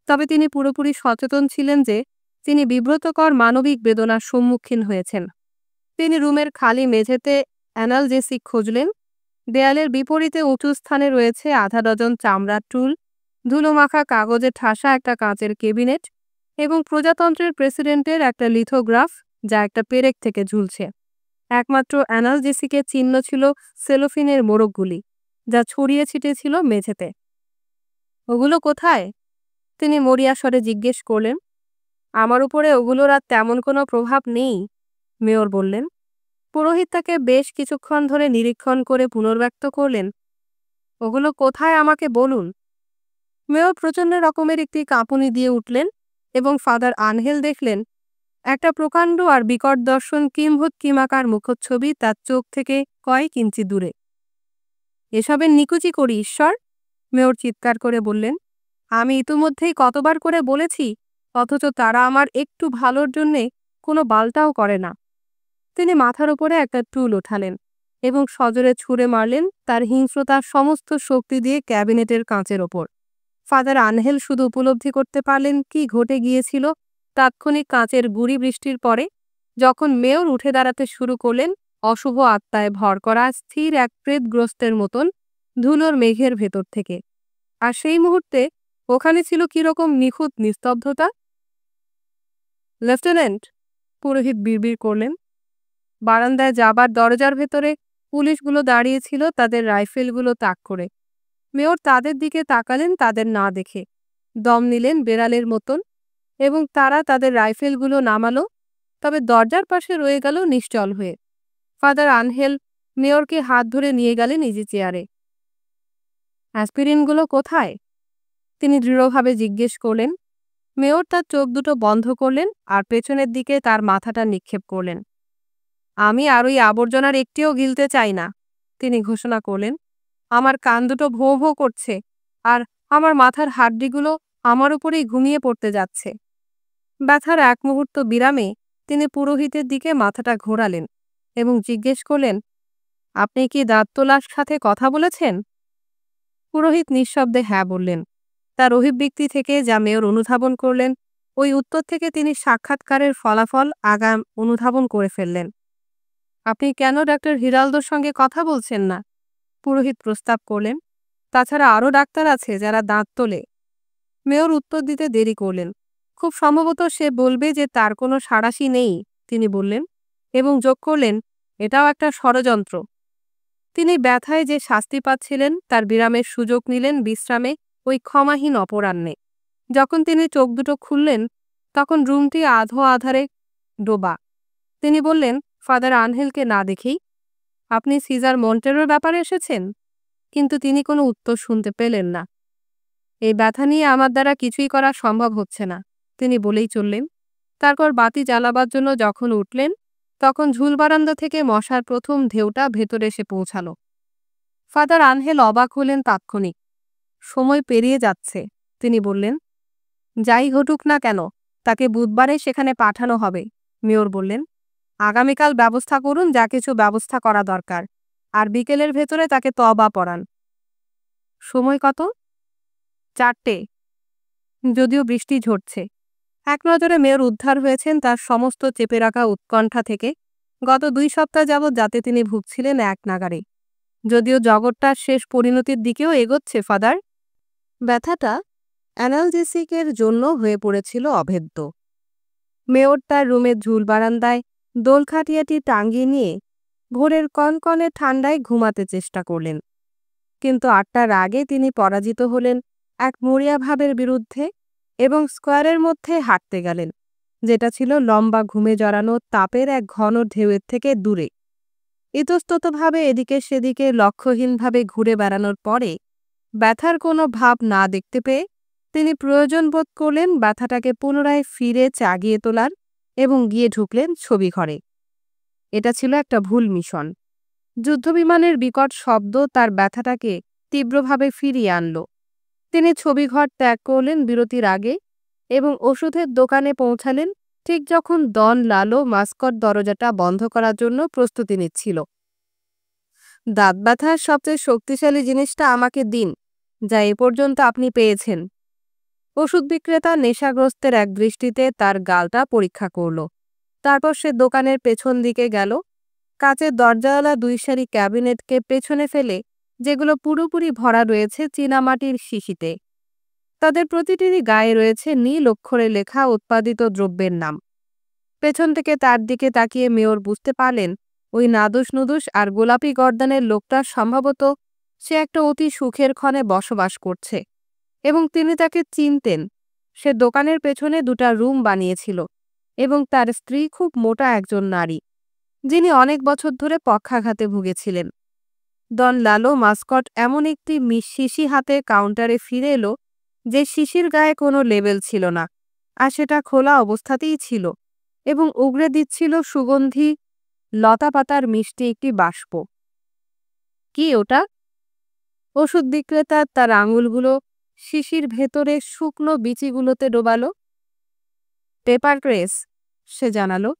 তবে তিনি পুরোপুরি সচেতন ছিলেন যে তিনি বিব্রতকর মানবিক বেদনার সম্মুখীন হয়েছেন। তিনি রুমের খালি মেঝেতে অ্যানালজেসিক খুঁজলেন। দেয়ালের বিপরীতে উঁচু স্থানে রয়েছে আধা ডজন চামড়ার টুল, ধুলোমাখা কাগজে ঠাসা একটা কাঁচের কেবিনেট এবং প্রজাতন্ত্রের প্রেসিডেন্টের একটা লিথোগ্রাফ যা একটা পেরেক থেকে ঝুলছে। একমাত্র অ্যানালজেসিকের চিহ্ন ছিল সেলোফিনের মোড়কগুলি, যা ছড়িয়ে ছিটে ছিল মেঝেতে। ওগুলো কোথায়? তিনি মরিয়া স্বরে জিজ্ঞেস করলেন। আমার উপরে ওগুলোর আর তেমন কোনো প্রভাব নেই, মেয়র বললেন। পুরোহিত তাকে বেশ কিছুক্ষণ ধরে নিরীক্ষণ করে পুনর্ব্যক্ত করলেন। ওগুলো কোথায় আমাকে বলুন। মেয়র প্রচণ্ড রকমের একটি কাঁপুনি দিয়ে উঠলেন এবং ফাদার আনহেল দেখলেন একটা প্রকাণ্ড আর বিকট দর্শন কিম্ভূত কিমাকার মুখচ্ছবি তার চোখ থেকে কয়েক ইঞ্চি দূরে। এসবের নিকুচি করি ঈশ্বর, মেয়র চিৎকার করে বললেন। আমি ইতিমধ্যেই কতবার করে বলেছি, অথচ তারা আমার একটু ভালোর জন্যে কোনো বালটাও করে না। তিনি মাথার উপরে একটা টুল ওঠালেন এবং সজোরে ছুঁড়ে মারলেন তার হিংস্রতার সমস্ত শক্তি দিয়ে ক্যাবিনেটের কাঁচের ওপর। ফাদার আনহেল শুধু উপলব্ধি করতে পারলেন কি ঘটে গিয়েছিল তাৎক্ষণিক কাঁচের গুঁড়ি বৃষ্টির পরে, যখন মেয়র উঠে দাঁড়াতে শুরু করলেন অশুভ আত্মায় ভর করা স্থির এক প্রেতগ্রস্তের মতন ধুলোর মেঘের ভেতর থেকে। আর সেই মুহূর্তে ওখানে ছিল কিরকম নিখুঁত নিস্তব্ধতা। লেফটেন্যান্ট, পুরোহিত বিড়বিড় করলেন। বারান্দায় যাবার দরজার ভেতরে পুলিশগুলো দাঁড়িয়েছিল তাদের রাইফেলগুলো তাক করে। মেয়র তাদের দিকে তাকালেন তাদের না দেখে, দম নিলেন বেড়ালের মতন এবং তারা তাদের রাইফেলগুলো নামালো, তবে দরজার পাশে রয়ে গেল নিশ্চল হয়ে। ফাদার আনহেল মেয়রকে হাত ধরে নিয়ে গেলেন ইজি চেয়ারে। অ্যাসপিরিনগুলো কোথায়? তিনি দৃঢ়ভাবে জিজ্ঞেস করলেন। মেয়র তার চোখ দুটো বন্ধ করলেন আর পেছনের দিকে তার মাথাটা নিক্ষেপ করলেন। আমি আর ওই আবর্জনার একটিও গিলতে চাই না, তিনি ঘোষণা করলেন। আমার কান দুটো ভোঁ ভোঁ করছে আর আমার মাথার হাড্ডিগুলো আমার উপরেই ঘুমিয়ে পড়তে যাচ্ছে। ব্যথার এক মুহূর্ত বিরামে তিনি পুরোহিতের দিকে মাথাটা ঘোরালেন এবং জিজ্ঞেস করলেন, আপনি কি দাঁত তোলার সাথে কথা বলেছেন? পুরোহিত নিঃশব্দে হ্যাঁ বললেন। তার অভিব্যক্তি থেকে যা মেয়র অনুধাবন করলেন, ওই উত্তর থেকে তিনি সাক্ষাৎকারের ফলাফল আগাম অনুধাবন করে ফেললেন। আপনি কেন ডাক্তার হিরালদোর সঙ্গে কথা বলছেন না? পুরোহিত প্রস্তাব করলেন। তাছাড়া আরও ডাক্তার আছে যারা দাঁত তোলে। মেয়র উত্তর দিতে দেরি করলেন। খুব সম্ভবত সে বলবে যে তার কোনো সাড়াশি নেই, তিনি বললেন এবং যোগ করলেন, এটাও একটা ষড়যন্ত্র। তিনি ব্যথায় যে শাস্তি পাচ্ছিলেন তার বিরামের সুযোগ নিলেন বিশ্রামে ওই ক্ষমাহীন অপরাহ্নে। যখন তিনি চোখ দুটো খুললেন তখন রুমটি আধো আধারে ডোবা। তিনি বললেন ফাদার আনহেলকে না দেখেই, আপনি সিজার মন্টেরোর ব্যাপারে এসেছেন? কিন্তু তিনি কোনো উত্তর শুনতে পেলেন না। এই ব্যথা নিয়ে আমার দ্বারা কিছুই করা সম্ভব হচ্ছে না, তিনি বলেই চললেন। তারপর বাতি জ্বালাবার জন্য যখন উঠলেন তখন ঝুলবারান্দা থেকে মশার প্রথম ঢেউটা ভেতরে এসে পৌঁছালো। ফাদার আনহেল অবাক হলেন তাৎক্ষণিক। সময় পেরিয়ে যাচ্ছে, তিনি বললেন। যাই ঘটুক না কেন তাকে বুধবারে সেখানে পাঠানো হবে, মেয়র বললেন। আগামীকাল ব্যবস্থা করুন যা কিছু ব্যবস্থা করা দরকার, আর বিকেলের ভেতরে তাকে তওবা পড়ান। সময় কত? 4টে। যদিও বৃষ্টি ঝরছে। এক নজরে মেয়র উদ্ধার হয়েছেন তার সমস্ত চেপে রাখা উৎকণ্ঠা থেকে। গত 2 সপ্তাহ যাবৎ যাতে তিনি ভুগছিলেন এক নাগারে। যদিও জগৎটার শেষ পরিণতির দিকেও এগোচ্ছে ফাদার। ব্যথাটা অ্যানালজেসিকের জন্য হয়ে পড়েছিল অভেদ্য। মেয়র তার রুমের ঝুল বারান্দায় দোলখাটিয়াটি টাঙ্গিয়ে নিয়ে ভোরের কনকনে ঠান্ডায় ঘুমাতে চেষ্টা করলেন, কিন্তু ৮টার আগে তিনি পরাজিত হলেন এক মরিয়া ভাবের বিরুদ্ধে এবং স্কোয়ারের মধ্যে হাঁটতে গেলেন, যেটা ছিল লম্বা ঘুমে জড়ানো তাপের এক ঘন ঢেউয়ের থেকে দূরে। ইতস্ততভাবে এদিকে সেদিকে লক্ষ্যহীনভাবে ঘুরে বেড়ানোর পরে ব্যথার কোনো ভাব না দেখতে পেয়ে তিনি প্রয়োজন বোধ করলেন ব্যথাটাকে পুনরায় ফিরে চাগিয়ে তোলার এবং গিয়ে ঢুকলেন ছবিঘরে। এটা ছিল একটা ভুল মিশন। যুদ্ধবিমানের বিকট শব্দ তার ব্যথাটাকে তীব্রভাবে ফিরিয়ে আনল। তিনি ছবিঘর ত্যাগ করলেন বিরতির আগে এবং ওষুধের দোকানে পৌঁছালেন ঠিক যখন ডন লালো মাস্কট দরজাটা বন্ধ করার জন্য প্রস্তুতি নিচ্ছিল। দাঁত ব্যথার সবচেয়ে শক্তিশালী জিনিসটা আমাকে দিন, যা এ পর্যন্ত আপনি পেয়েছেন। ওষুধ বিক্রেতা নেশাগ্রস্তের এক দৃষ্টিতে তার গালটা পরীক্ষা করল। তারপর সে দোকানের পেছন দিকে গেল, কাচের দরজাওয়ালা ২ সারি ক্যাবিনেটকে পেছনে ফেলে, যেগুলো পুরোপুরি ভরা রয়েছে চীনামাটির শিশিতে। তাদের প্রতিটিরই গায়ে রয়েছে নীল অক্ষরে লেখা উৎপাদিত দ্রব্যের নাম। পেছন থেকে তার দিকে তাকিয়ে মেয়র বুঝতে পারলেন ওই নাদুস নুদুস আর গোলাপি গর্দানের লোকটা সম্ভবত সে একটা অতি সুখের ক্ষণে বসবাস করছে এবং তিনি তাকে চিনতেন। সে দোকানের পেছনে ২টা রুম বানিয়েছিল এবং তার স্ত্রী খুব মোটা একজন নারী, যিনি অনেক বছর ধরে পক্ষাঘাতে ভুগেছিলেন। ডন লালো মাস্কট এমন একটি শিশি হাতে কাউন্টারে ফিরে এলো যে শিশির গায়ে কোনো লেবেল ছিল না, আর সেটা খোলা অবস্থাতেই ছিল এবং উগরে দিচ্ছিল সুগন্ধি লতাপাতার মিষ্টি একটি বাষ্প। কি ওটা? ওষুধ বিক্রেতা তার আঙুলগুলো শিশির ভেতরে শুকনো বিচিগুলোতে ডোবালো। পেপার ক্রেস, সে জানালো।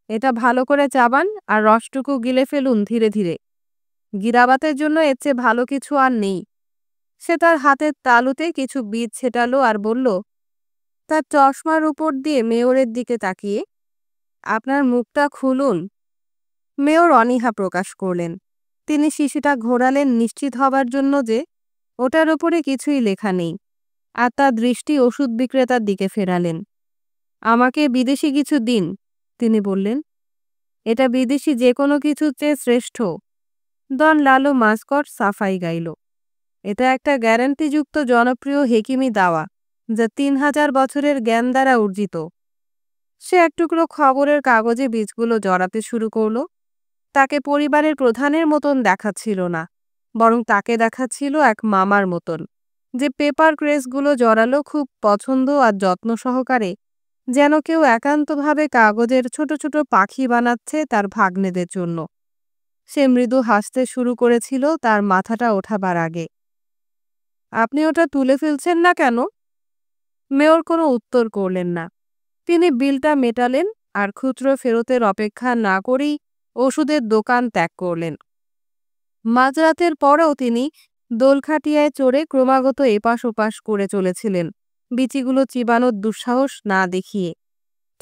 এটা ভালো করে চাবান আর রসটুকু গিলে ফেলুন ধীরে ধীরে। গিরাবাতের জন্য এর চেয়ে ভালো কিছু আর নেই। সে তার হাতের তালুতে কিছু বীজ ছেটালো আর বলল, তার চশমার উপর দিয়ে মেয়রের দিকে তাকিয়ে, আপনার মুখটা খুলুন। মেয়র অনীহা প্রকাশ করলেন। তিনি শিশিটা ঘোরালেন নিশ্চিত হবার জন্য যে ওটার ওপরে কিছুই লেখা নেই, আর তার দৃষ্টি ওষুধ বিক্রেতার দিকে ফেরালেন। আমাকে বিদেশি কিছু দিন, তিনি বললেন। এটা বিদেশি যে কোনো কিছুর চেয়ে শ্রেষ্ঠ। ডন লালো মাস্কট সাফাই গাইল। এটা একটা গ্যারান্টিযুক্ত জনপ্রিয় হেকিমি দাওয়া, যা ৩,০০০ বছরের জ্ঞান দ্বারা অর্জিত। সে এক টুকরো খবরের কাগজে বীজগুলো জড়াতে শুরু করল। তাকে পরিবারের প্রধানের মতন দেখাচ্ছিল না, বরং তাকে দেখাচ্ছিল এক মামার মতন, যে পেপার ক্রেসগুলো জড়ালো খুব পছন্দ আর যত্ন সহকারে, যেন কেউ একান্তভাবে কাগজের ছোট ছোট পাখি বানাচ্ছে তার ভাগ্নেদের জন্য। সে মৃদু হাসতে শুরু করেছিল তার মাথাটা ওঠাবার আগে। আপনি ওটা তুলে ফেলছেন না কেন? মেয়র কোনো উত্তর করলেন না। তিনি বিলটা মেটালেন আর খুচরো ফেরতের অপেক্ষা না করেই ওষুধের দোকান ত্যাগ করলেন। মাঝরাতের পরেও তিনি দোলখাটিয়ায় চড়ে ক্রমাগত এপাশ ওপাশ করে চলেছিলেন, বিচিগুলো চিবানোর দুঃসাহস না দেখিয়ে।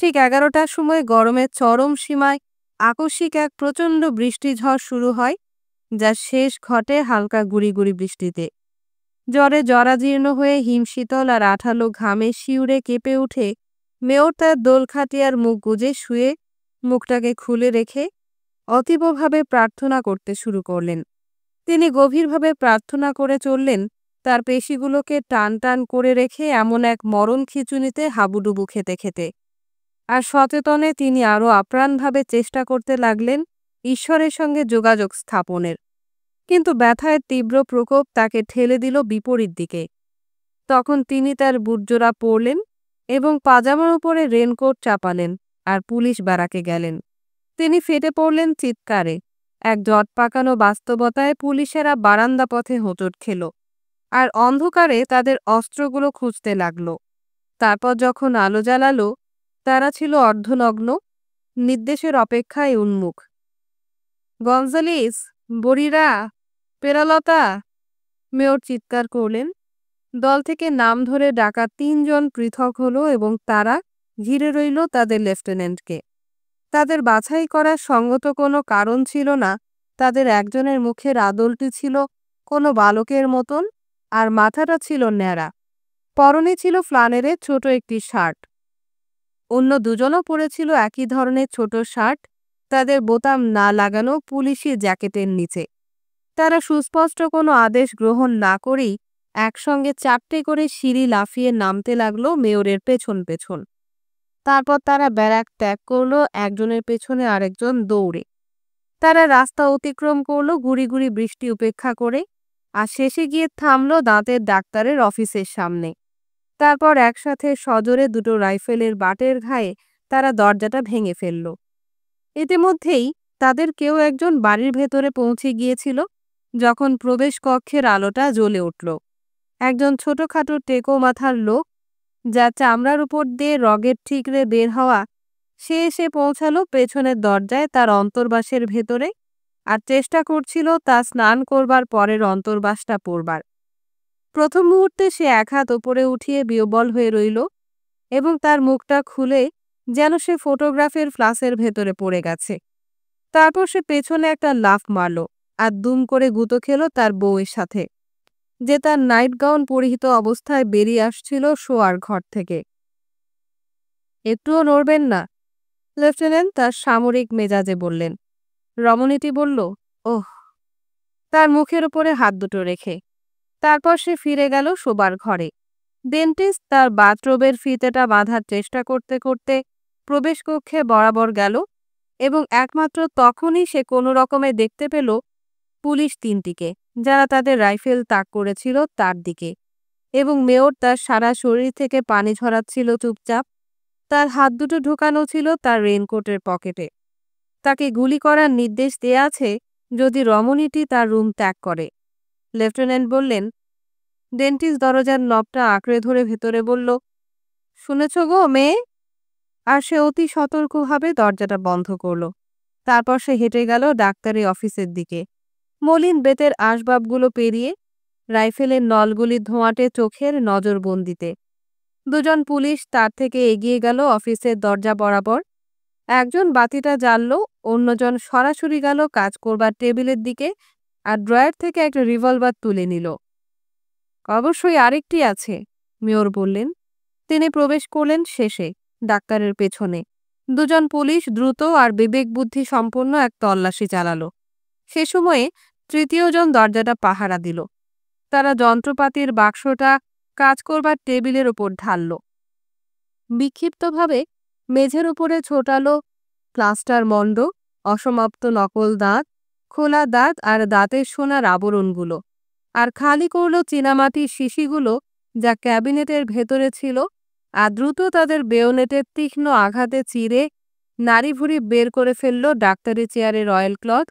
ঠিক 11টার সময় গরমের চরম সীমায় আকস্মিক এক প্রচণ্ড বৃষ্টিঝড় শুরু হয়, যা শেষ ঘটে হালকা গুড়ি গুড়ি বৃষ্টিতে। জ্বরে জরাজীর্ণ হয়ে হিমশীতল আর আঠালো ঘামে শিউরে কেঁপে উঠে মেয়র তার দোলখাটিয়ার মুখ গুজে শুয়ে মুখটাকে খুলে রেখে অতীবভাবে প্রার্থনা করতে শুরু করলেন। তিনি গভীরভাবে প্রার্থনা করে চললেন, তার পেশিগুলোকে টান টান করে রেখে এমন এক মরণ খিঁচুনিতে হাবুডুবু খেতে খেতে। আর সচেতনে তিনি আরও আপ্রাণভাবে চেষ্টা করতে লাগলেন ঈশ্বরের সঙ্গে যোগাযোগ স্থাপনের। কিন্তু ব্যথায় তীব্র প্রকোপ তাকে ঠেলে দিল বিপরীত দিকে। তখন তিনি তার বুটজোড়া পরলেন এবং পাজামার উপরে রেনকোট চাপালেন আর পুলিশ ব্যারাকে গেলেন। তিনি ফেটে পড়লেন চিৎকারে। এক জট পাকানো বাস্তবতায় পুলিশেরা বারান্দা পথে হোঁচট খেল আর অন্ধকারে তাদের অস্ত্রগুলো খুঁজতে লাগল। তারপর যখন আলো জ্বালালো, তারা ছিল অর্ধনগ্ন, নির্দেশের অপেক্ষায় উন্মুখ। গঞ্জালিস, বরিরা, পেরালতা, মেয়র চিৎকার করলেন। দল থেকে নাম ধরে ডাকা ৩ জন পৃথক হলো এবং তারা ঘিরে রইল তাদের লেফটেন্যান্টকে। তাদের বাছাই করার সঙ্গত কোনো কারণ ছিল না তাদের একজনের মুখের আদলটি ছিল কোনো বালকের মতন, আর মাথাটা ছিল ন্যাড়া। পরনে ছিল ফ্লানেরের ছোট একটি শার্ট। অন্য দুজনও পরেছিল একই ধরনের ছোট শার্ট, তাদের বোতাম না লাগানো পুলিশি জ্যাকেটের নিচে। তারা সুস্পষ্ট কোনো আদেশ গ্রহণ না করেই একসঙ্গে 4টে করে সিঁড়ি লাফিয়ে নামতে লাগলো মেয়রের পেছন পেছন। তারপর তারা ব্যারাক ত্যাগ করলো একজনের পেছনে আরেকজন দৌড়ে। তারা রাস্তা অতিক্রম করলো গুড়ি গুড়ি বৃষ্টি উপেক্ষা করে, আর শেষে গিয়ে থামলো দাঁতের ডাক্তারের অফিসের সামনে। তারপর একসাথে সজোরে দুটো রাইফেলের বাটের ঘায়ে তারা দরজাটা ভেঙে ফেলল। ইতিমধ্যেই তাদের কেউ একজন বাড়ির ভেতরে পৌঁছে গিয়েছিল যখন প্রবেশ কক্ষের আলোটা জ্বলে উঠল। একজন ছোটখাটো টেকো মাথার লোক, যা চামড়ার উপর দিয়ে রগের ঠিকরে বের হওয়া, সে এসে পৌঁছালো পেছনের দরজায় তার অন্তর্বাসের ভেতরে, আর চেষ্টা করছিল তা স্নান করবার পরের অন্তর্বাসটা পরবার। প্রথম মুহূর্তে সে এক হাত ওপরে উঠিয়ে বিহ্বল হয়ে রইল এবং তার মুখটা খুলে যেন সে ফটোগ্রাফের ফ্লাসের ভেতরে পড়ে গেছে। তারপর সে পেছনে একটা লাফ মারল আর দুম করে গুঁতো খেল তার বউয়ের সাথে, যে তার নাইট গাউন পরিহিত অবস্থায় বেরিয়ে আসছিল শোয়ার ঘর থেকে। একটুও নড়বেন না, লেফটেন্যান্ট তার সামরিক মেজাজে বললেন। রমণীটি বলল, ওহ, তার মুখের উপরে হাত দুটো রেখে। তারপর সে ফিরে গেল শোবার ঘরে। ডেন্টিস্ট তার বাথরোবের ফিতেটা বাঁধার চেষ্টা করতে করতে প্রবেশ কক্ষে বরাবর গেল এবং একমাত্র তখনই সে কোনো রকমে দেখতে পেল পুলিশ 3টিকে, যারা তাদের রাইফেল তাক করেছিল তার দিকে, এবং মেয়র তার সারা শরীর থেকে পানি ঝরাচ্ছিল চুপচাপ। তার হাত দুটো ঢোকানো ছিল তার রেইনকোটের পকেটে। তাকে গুলি করার নির্দেশ দেয়া আছে যদি রমণীটি তার রুম ত্যাগ করে। লেফটেন্যান্ট বললেন। ডেন্টিস্ট দরজার নবটা আঁকড়ে ধরে ভেতরে বলল, শুনেছ গো মেয়ে? আর সে অতি সতর্কভাবে দরজাটা বন্ধ করল। তারপর সে হেঁটে গেল ডাক্তারি অফিসের দিকে, মলিন বেতের আসবাবগুলো পেরিয়ে, রাইফেলের নলগুলির ধোঁয়াটে চোখের নজরবন্দিতে। দুজন পুলিশ তার থেকে এগিয়ে গেল অফিসের দরজা বরাবর। একজন বাতিটা জ্বালল, অন্যজন সরাসরি গেল কাজ করবার টেবিলের দিকে আর ড্রয়ার থেকে একটা রিভলভার তুলে নিল। অবশ্যই আরেকটি আছে, মেয়র বললেন। তিনি প্রবেশ করলেন শেষে, ডাক্তারের পেছনে। দুজন পুলিশ দ্রুত আর বিবেকবুদ্ধি সম্পন্ন এক তল্লাশি চালালো। সে সময়ে তৃতীয়জন দরজাটা পাহারা দিল। তারা যন্ত্রপাতির বাক্সটা কাজ করবার টেবিলের ওপর ঢালল। বিক্ষিপ্তভাবে মেঝের উপরে ছোটালো প্লাস্টার মণ্ড, অসমাপ্ত নকল দাঁত, খোলা দাঁত আর দাঁতের সোনার আবরণগুলো, আর খালি করল চীনামাটির শিশিগুলো যা ক্যাবিনেটের ভেতরে ছিল, আর দ্রুত তাদের বেয়োনেটের তীক্ষ্ণ আঘাতে চিরে নাড়িভুড়ি বের করে ফেলল ডাক্তারি চেয়ারের অয়েল ক্লথ,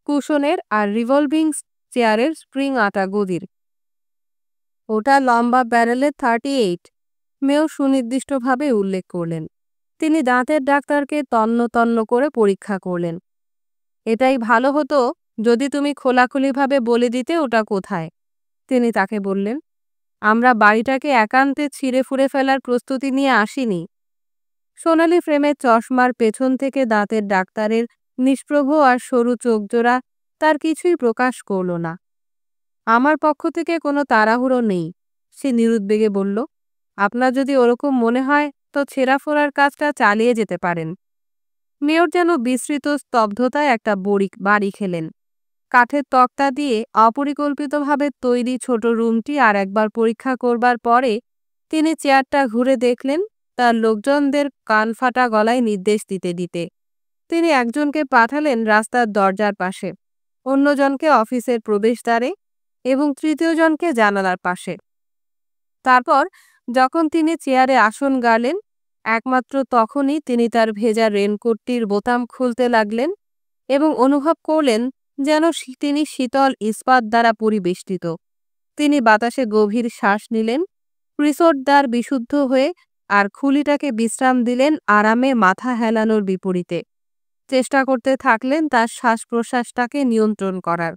কুশনের আর রিভলভিং চেয়ারের স্প্রিং আটা গদির। ওটা লম্বা ব্যারেলের 38, মেয়র সুনির্দিষ্টভাবে উল্লেখ করলেন। তিনি দাঁতের ডাক্তারকে তন্ন তন্ন করে পরীক্ষা করলেন। এটাই ভালো হতো যদি তুমি খোলাখুলিভাবে বলে দিতে ওটা কোথায়, তিনি তাকে বললেন। আমরা বাড়িটাকে একান্তে ছিঁড়ে ফুঁড়ে ফেলার প্রস্তুতি নিয়ে আসিনি। সোনালি ফ্রেমের চশমার পেছন থেকে দাঁতের ডাক্তারের নিষ্প্রভ আর সরু চোখজোড়া তার কিছুই প্রকাশ করল না। আমার পক্ষ থেকে কোনো তাড়াহুড়ো নেই, সে নিরুদ্বেগে বলল। আপনার যদি ওরকম মনে হয় তো ছেঁড়াফোড়ার কাজটা চালিয়ে যেতে পারেন। মেয়র যেন বিস্মৃত স্তব্ধতায় একটা বাড়ি খেলেন। কাঠের তক্তা দিয়ে অপরিকল্পিতভাবে তৈরি ছোট রুমটি আর একবার পরীক্ষা করবার পরে তিনি চেয়ারটা ঘুরে দেখলেন তার লোকজনদের কান ফাটা গলায় নির্দেশ দিতে দিতে। তিনি একজনকে পাঠালেন রাস্তার দরজার পাশে, অন্যজনকে অফিসের প্রবেশদ্বারে এবং তৃতীয়জনকে জানালার পাশে। তারপর যখন তিনি চেয়ারে আসন গাড়লেন, একমাত্র তখনই তিনি তার ভেজা রেনকোটটির বোতাম খুলতে লাগলেন এবং অনুভব করলেন যেন তিনি শীতল ইস্পাত দ্বারা পরিবেষ্টিত। তিনি বাতাসে গভীর শ্বাস নিলেন, রিসোর্ট দ্বার বিশুদ্ধ হয়ে, আর খুলিটাকে বিশ্রাম দিলেন আরামে মাথা হেলানোর বিপরীতে। চেষ্টা করতে থাকলেন তার শ্বাস প্রশ্বাসটাকে নিয়ন্ত্রণ করার।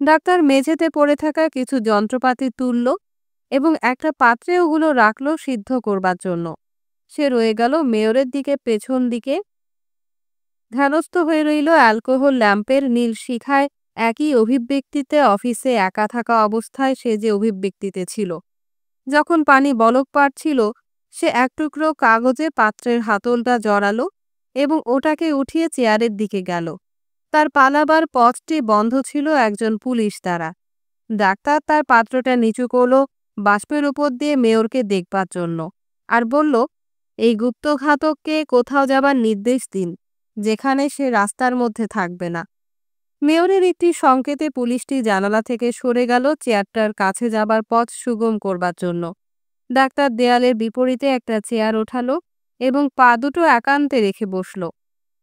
ডাক্তার মেঝেতে পড়ে থাকা কিছু যন্ত্রপাতি তুলল এবং একটা পাত্রে ওগুলো রাখল সিদ্ধ করবার জন্য। সে রয়ে গেল মেয়রের দিকে পেছন দিকে, ধ্যানস্থ হয়ে রইল অ্যালকোহল ল্যাম্পের নীল শিখায় একই অভিব্যক্তিতে অফিসে একা থাকা অবস্থায় সে যে অভিব্যক্তিতে ছিল। যখন পানি বলক পাড়ছিল, সে এক টুকরো কাগজে পাত্রের হাতলটা জড়ালো এবং ওটাকে উঠিয়ে চেয়ারের দিকে গেল। তার পালাবার পথটি বন্ধ ছিল একজন পুলিশ দ্বারা। ডাক্তার তার পাত্রটা নিচু করল বাষ্পের উপর দিয়ে মেয়রকে দেখবার জন্য, আর বলল, এই গুপ্তঘাতককে কোথাও যাবার নির্দেশ দিন, যেখানে সে রাস্তার মধ্যে থাকবে না। মেয়রের একটি সংকেতে পুলিশটি জানালা থেকে সরে গেল চেয়ারটার কাছে যাবার পথ সুগম করবার জন্য। ডাক্তার দেয়ালের বিপরীতে একটা চেয়ার ওঠালো এবং পা দুটো একান্তে রেখে বসল।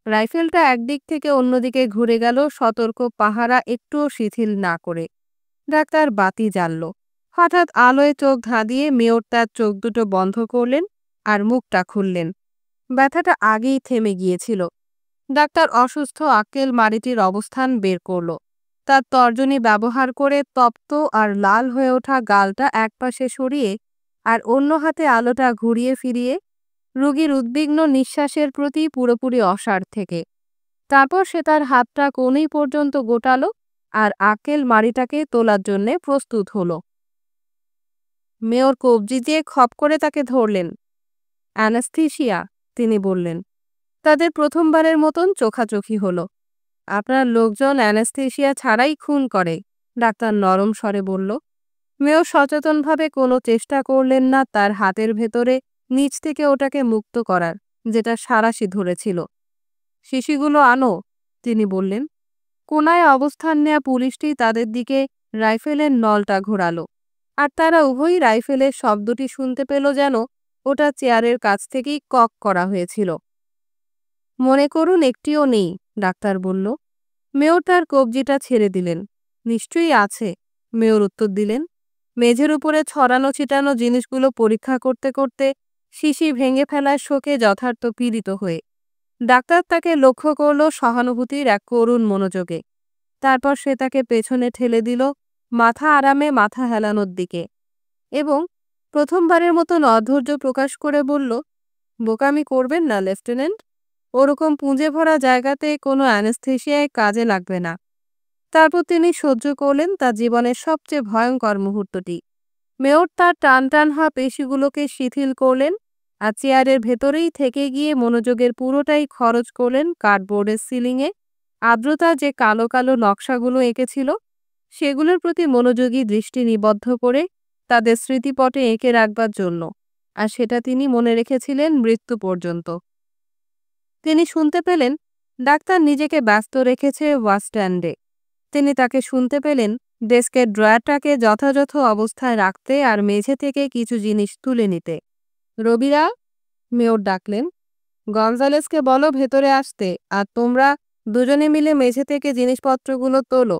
রাইফেলটা একদিক থেকে অন্যদিকে ঘুরে গেল, সতর্ক পাহারা একটুও শিথিল না করে। ডাক্তার বাতি জ্বালল। হঠাৎ আলোয় চোখ ধাঁধিয়ে মেয়র তার চোখ দুটো বন্ধ করলেন আর মুখটা খুললেন। ব্যথাটা আগেই থেমে গিয়েছিল। ডাক্তার অসুস্থ আক্কেল মাড়িটির অবস্থান বের করল। তার তর্জনী ব্যবহার করে তপ্ত আর লাল হয়ে ওঠা গালটা একপাশে সরিয়ে আর অন্য হাতে আলোটা ঘুরিয়ে ফিরিয়ে রোগীর উদ্বিগ্ন নিঃশ্বাসের প্রতি পুরোপুরি অসাড় থেকে। তারপর সে তার হাতটা কোণেই পর্যন্ত গোটালো আর আক্কেল মাড়িটাকে তোলার জন্যে প্রস্তুত হলো। মেয়র কবজি দিয়ে খপ করে তাকে ধরলেন। অ্যানাস্থেসিয়া, তিনি বললেন। তাদের প্রথমবারের মতন চোখাচোখি হলো। আপনার লোকজন অ্যানাস্থেসিয়া ছাড়াই খুন করে, ডাক্তার নরম স্বরে বলল। মেয়র সচেতনভাবে কোনো চেষ্টা করলেন না তার হাতের ভেতরে নিচ থেকে ওটাকে মুক্ত করার, যেটা সাঁড়াশি ধরেছিল। শিশিগুলো আনো, তিনি বললেন। কোনায় অবস্থান নেয়া পুলিশটি তাদের দিকে রাইফেলের নলটা ঘোরালো, আর তারা উভয়ই রাইফেলের শব্দটি শুনতে পেল যেন ওটা চেয়ারের কাছ থেকেই কক করা হয়েছিল। মনে করুন একটিও নেই, ডাক্তার বলল। মেয়র তার কবজিটা ছেড়ে দিলেন। নিশ্চয়ই আছে, মেয়র উত্তর দিলেন, মেঝের উপরে ছড়ানো ছিটানো জিনিসগুলো পরীক্ষা করতে করতে শিশি ভেঙে ফেলার শোকে যথার্থ পীড়িত হয়ে। ডাক্তার তাকে লক্ষ্য করল সহানুভূতির এক করুণ মনোযোগে। তারপর সে তাকে পেছনে ঠেলে দিল, মাথা আরামে মাথা হেলানোর দিকে, এবং প্রথমবারের মতন অধৈর্য প্রকাশ করে বলল, বোকামি করবেন না লেফটেন্যান্ট। ওরকম পুঁজে ভরা জায়গাতে কোনো অ্যানেস্থেসিয়ায় কাজে লাগবে না। তারপর তিনি সহ্য করলেন তার জীবনের সবচেয়ে ভয়ঙ্কর মুহূর্তটি। মেয়র তার টান টান হওয়া পেশিগুলোকে শিথিল করলেন আর চেয়ারের ভেতরেই থেকে গিয়ে মনোযোগের পুরোটাই খরচ করলেন কার্ডবোর্ডের সিলিংয়ে আর্দ্রতা যে কালো কালো নকশাগুলো এঁকেছিল সেগুলোর প্রতি মনোযোগী দৃষ্টি নিবদ্ধ করে তাদের স্মৃতিপটে এঁকে রাখবার জন্য, আর সেটা তিনি মনে রেখেছিলেন মৃত্যু পর্যন্ত। তিনি শুনতে পেলেন ডাক্তার নিজেকে ব্যস্ত রেখেছে ওয়াশস্ট্যান্ডে। তিনি তাকে শুনতে পেলেন ডেস্কের ড্রয়ারটাকে যথাযথ অবস্থায় রাখতে আর মেঝে থেকে কিছু জিনিস তুলে নিতে। রবিরা, মেয়র ডাকলেন, গঞ্জালেসকে বলো ভেতরে আসতে, আর তোমরা দুজনে মিলে মেঝে থেকে জিনিসপত্রগুলো তোলো,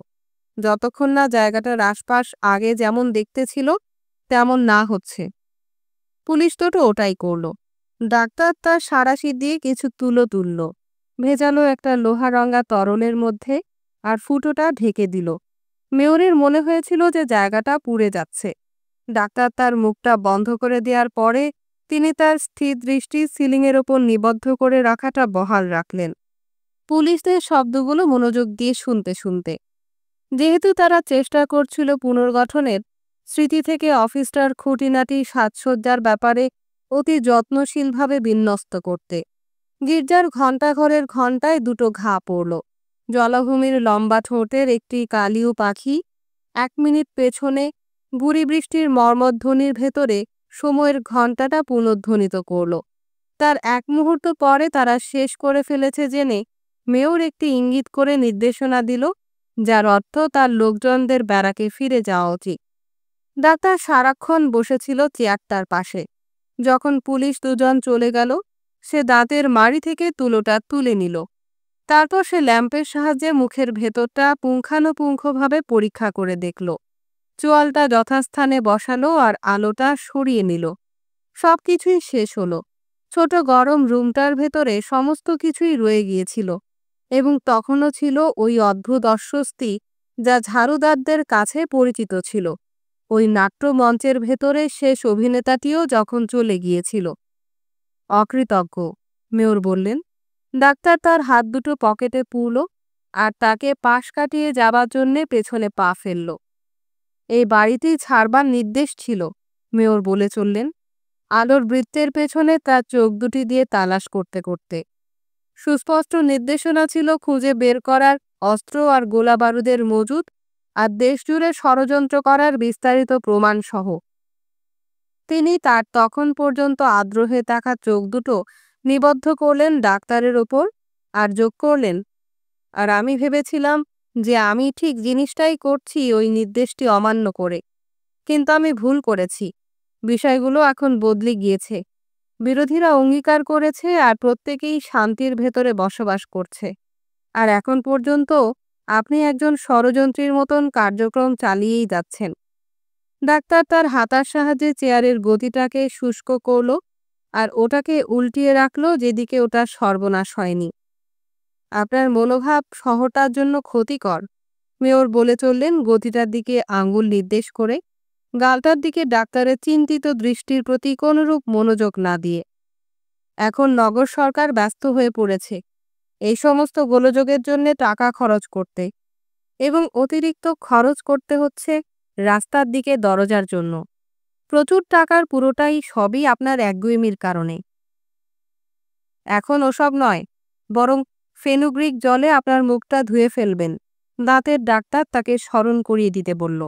যতক্ষণ না জায়গাটার আশপাশ আগে যেমন দেখতে ছিল তেমন না হচ্ছে। পুলিশ দুটো ওটাই করল। ডাক্তার তার সাঁড়াশি দিয়ে কিছু তুলো তুলল, ভেজালো একটা লোহা রঙা তরলের মধ্যে, আর ফুটোটা ঢেকে দিল। মেয়রের মনে হয়েছিল যে জায়গাটা পুড়ে যাচ্ছে। ডাক্তার তার মুখটা বন্ধ করে দেওয়ার পরে তিনি তার স্থির দৃষ্টি সিলিংয়ের ওপর নিবদ্ধ করে রাখাটা বহাল রাখলেন, পুলিশদের শব্দগুলো মনোযোগ দিয়ে শুনতে শুনতে। যেহেতু তারা চেষ্টা করছিল পুনর্গঠনের, স্মৃতি থেকে অফিসটার খুঁটিনাটি সাজসজ্জার ব্যাপারে অতি যত্নশীলভাবে বিন্যস্ত করতে। গির্জার ঘণ্টাঘরের ঘণ্টায় দুটো ঘা পড়ল। জলাভূমির লম্বা ঠোঁটের একটি কালিউ পাখি 1 মিনিট পেছনে বুড়ি বৃষ্টির মর্মধ্বনির ভেতরে সময়ের ঘণ্টাটা পুনর্ধ্বনিত করল। তার 1 মুহূর্ত পরে তারা শেষ করে ফেলেছে জেনে মেয়র একটি ইঙ্গিত করে নির্দেশনা দিল, যার অর্থ তার লোকজনদের ব্যারাকে ফিরে যাওয়া উচিত। ডাক্তার সারাক্ষণ বসেছিল চেয়ারটার পাশে। যখন পুলিশ দুজন চলে গেল, সে দাঁতের মাড়ি থেকে তুলোটা তুলে নিল। তারপর সে ল্যাম্পের সাহায্যে মুখের ভেতরটা পুঙ্খানুপুঙ্খভাবে পরীক্ষা করে দেখল। চোয়ালটা যথাস্থানে বসালো আর আলোটা সরিয়ে নিল। সবকিছুই শেষ হলো। ছোট গরম রুমটার ভেতরে সমস্ত কিছুই রয়ে গিয়েছিল, এবং তখনও ছিল ওই অদ্ভুত অস্বস্তি যা ঝাড়ুদারদের কাছে পরিচিত ছিল। ওই নাট্যমঞ্চের ভেতরে শেষ অভিনেতাটিও যখন চলে গিয়েছিল। অকৃতজ্ঞ, মেয়র বললেন। ডাক্তার তার হাত দুটো পকেটে পুরল আর তাকে পাশ কাটিয়ে যাবার জন্যে পেছনে পা ফেলল। এই বাড়িতেই ছাড়বার নির্দেশ ছিল, মেয়র বলে চললেন, আলোর বৃত্তের পেছনে তার চোখ দুটি দিয়ে তালাশ করতে করতে। সুস্পষ্ট নির্দেশনা ছিল খুঁজে বের করার অস্ত্র আর গোলা বারুদের মজুদ আর দেশজুড়ে ষড়যন্ত্র করার বিস্তারিত প্রমাণ সহ। তিনি তার তখন পর্যন্ত আর্দ্র হয়ে থাকা চোখ দুটো নিবদ্ধ করলেন ডাক্তারের ওপর আর যোগ করলেন, আর আমি ভেবেছিলাম যে আমি ঠিক জিনিসটাই করছি ওই নির্দেশটি অমান্য করে, কিন্তু আমি ভুল করেছি। বিষয়গুলো এখন বদলে গিয়েছে। বিরোধীরা অঙ্গীকার করেছে আর প্রত্যেকেই শান্তির ভেতরে বসবাস করছে। আর এখন পর্যন্ত আপনি একজন ষড়যন্ত্রীর মতন কার্যক্রম চালিয়েই যাচ্ছেন। ডাক্তার তার হাতার সাহায্যে চেয়ারের গতিটাকে শুষ্ক করল আর ওটাকে উল্টিয়ে রাখল যেদিকে ওটার সর্বনাশ হয়নি। আপনার মনোভাব শহরটার জন্য ক্ষতিকর, মেয়র বলে চললেন গতিটার দিকে আঙ্গুল নির্দেশ করে, গালটার দিকে ডাক্তারের চিন্তিত দৃষ্টির প্রতি কোনরূপ মনোযোগ না দিয়ে। এখন নগর সরকার ব্যস্ত হয়ে পড়েছে এই সমস্ত গোলযোগের জন্য টাকা খরচ করতে, এবং অতিরিক্ত খরচ করতে হচ্ছে রাস্তার দিকে দরজার জন্য। প্রচুর টাকার পুরোটাই সবই আপনার একগুঁয়েমির কারণে। এখন ওসব নয়, বরং ফেনুগ্রিক জলে আপনার মুখটা ধুয়ে ফেলবেন, দাঁতের ডাক্তার তাকে স্মরণ করিয়ে দিতে বলল।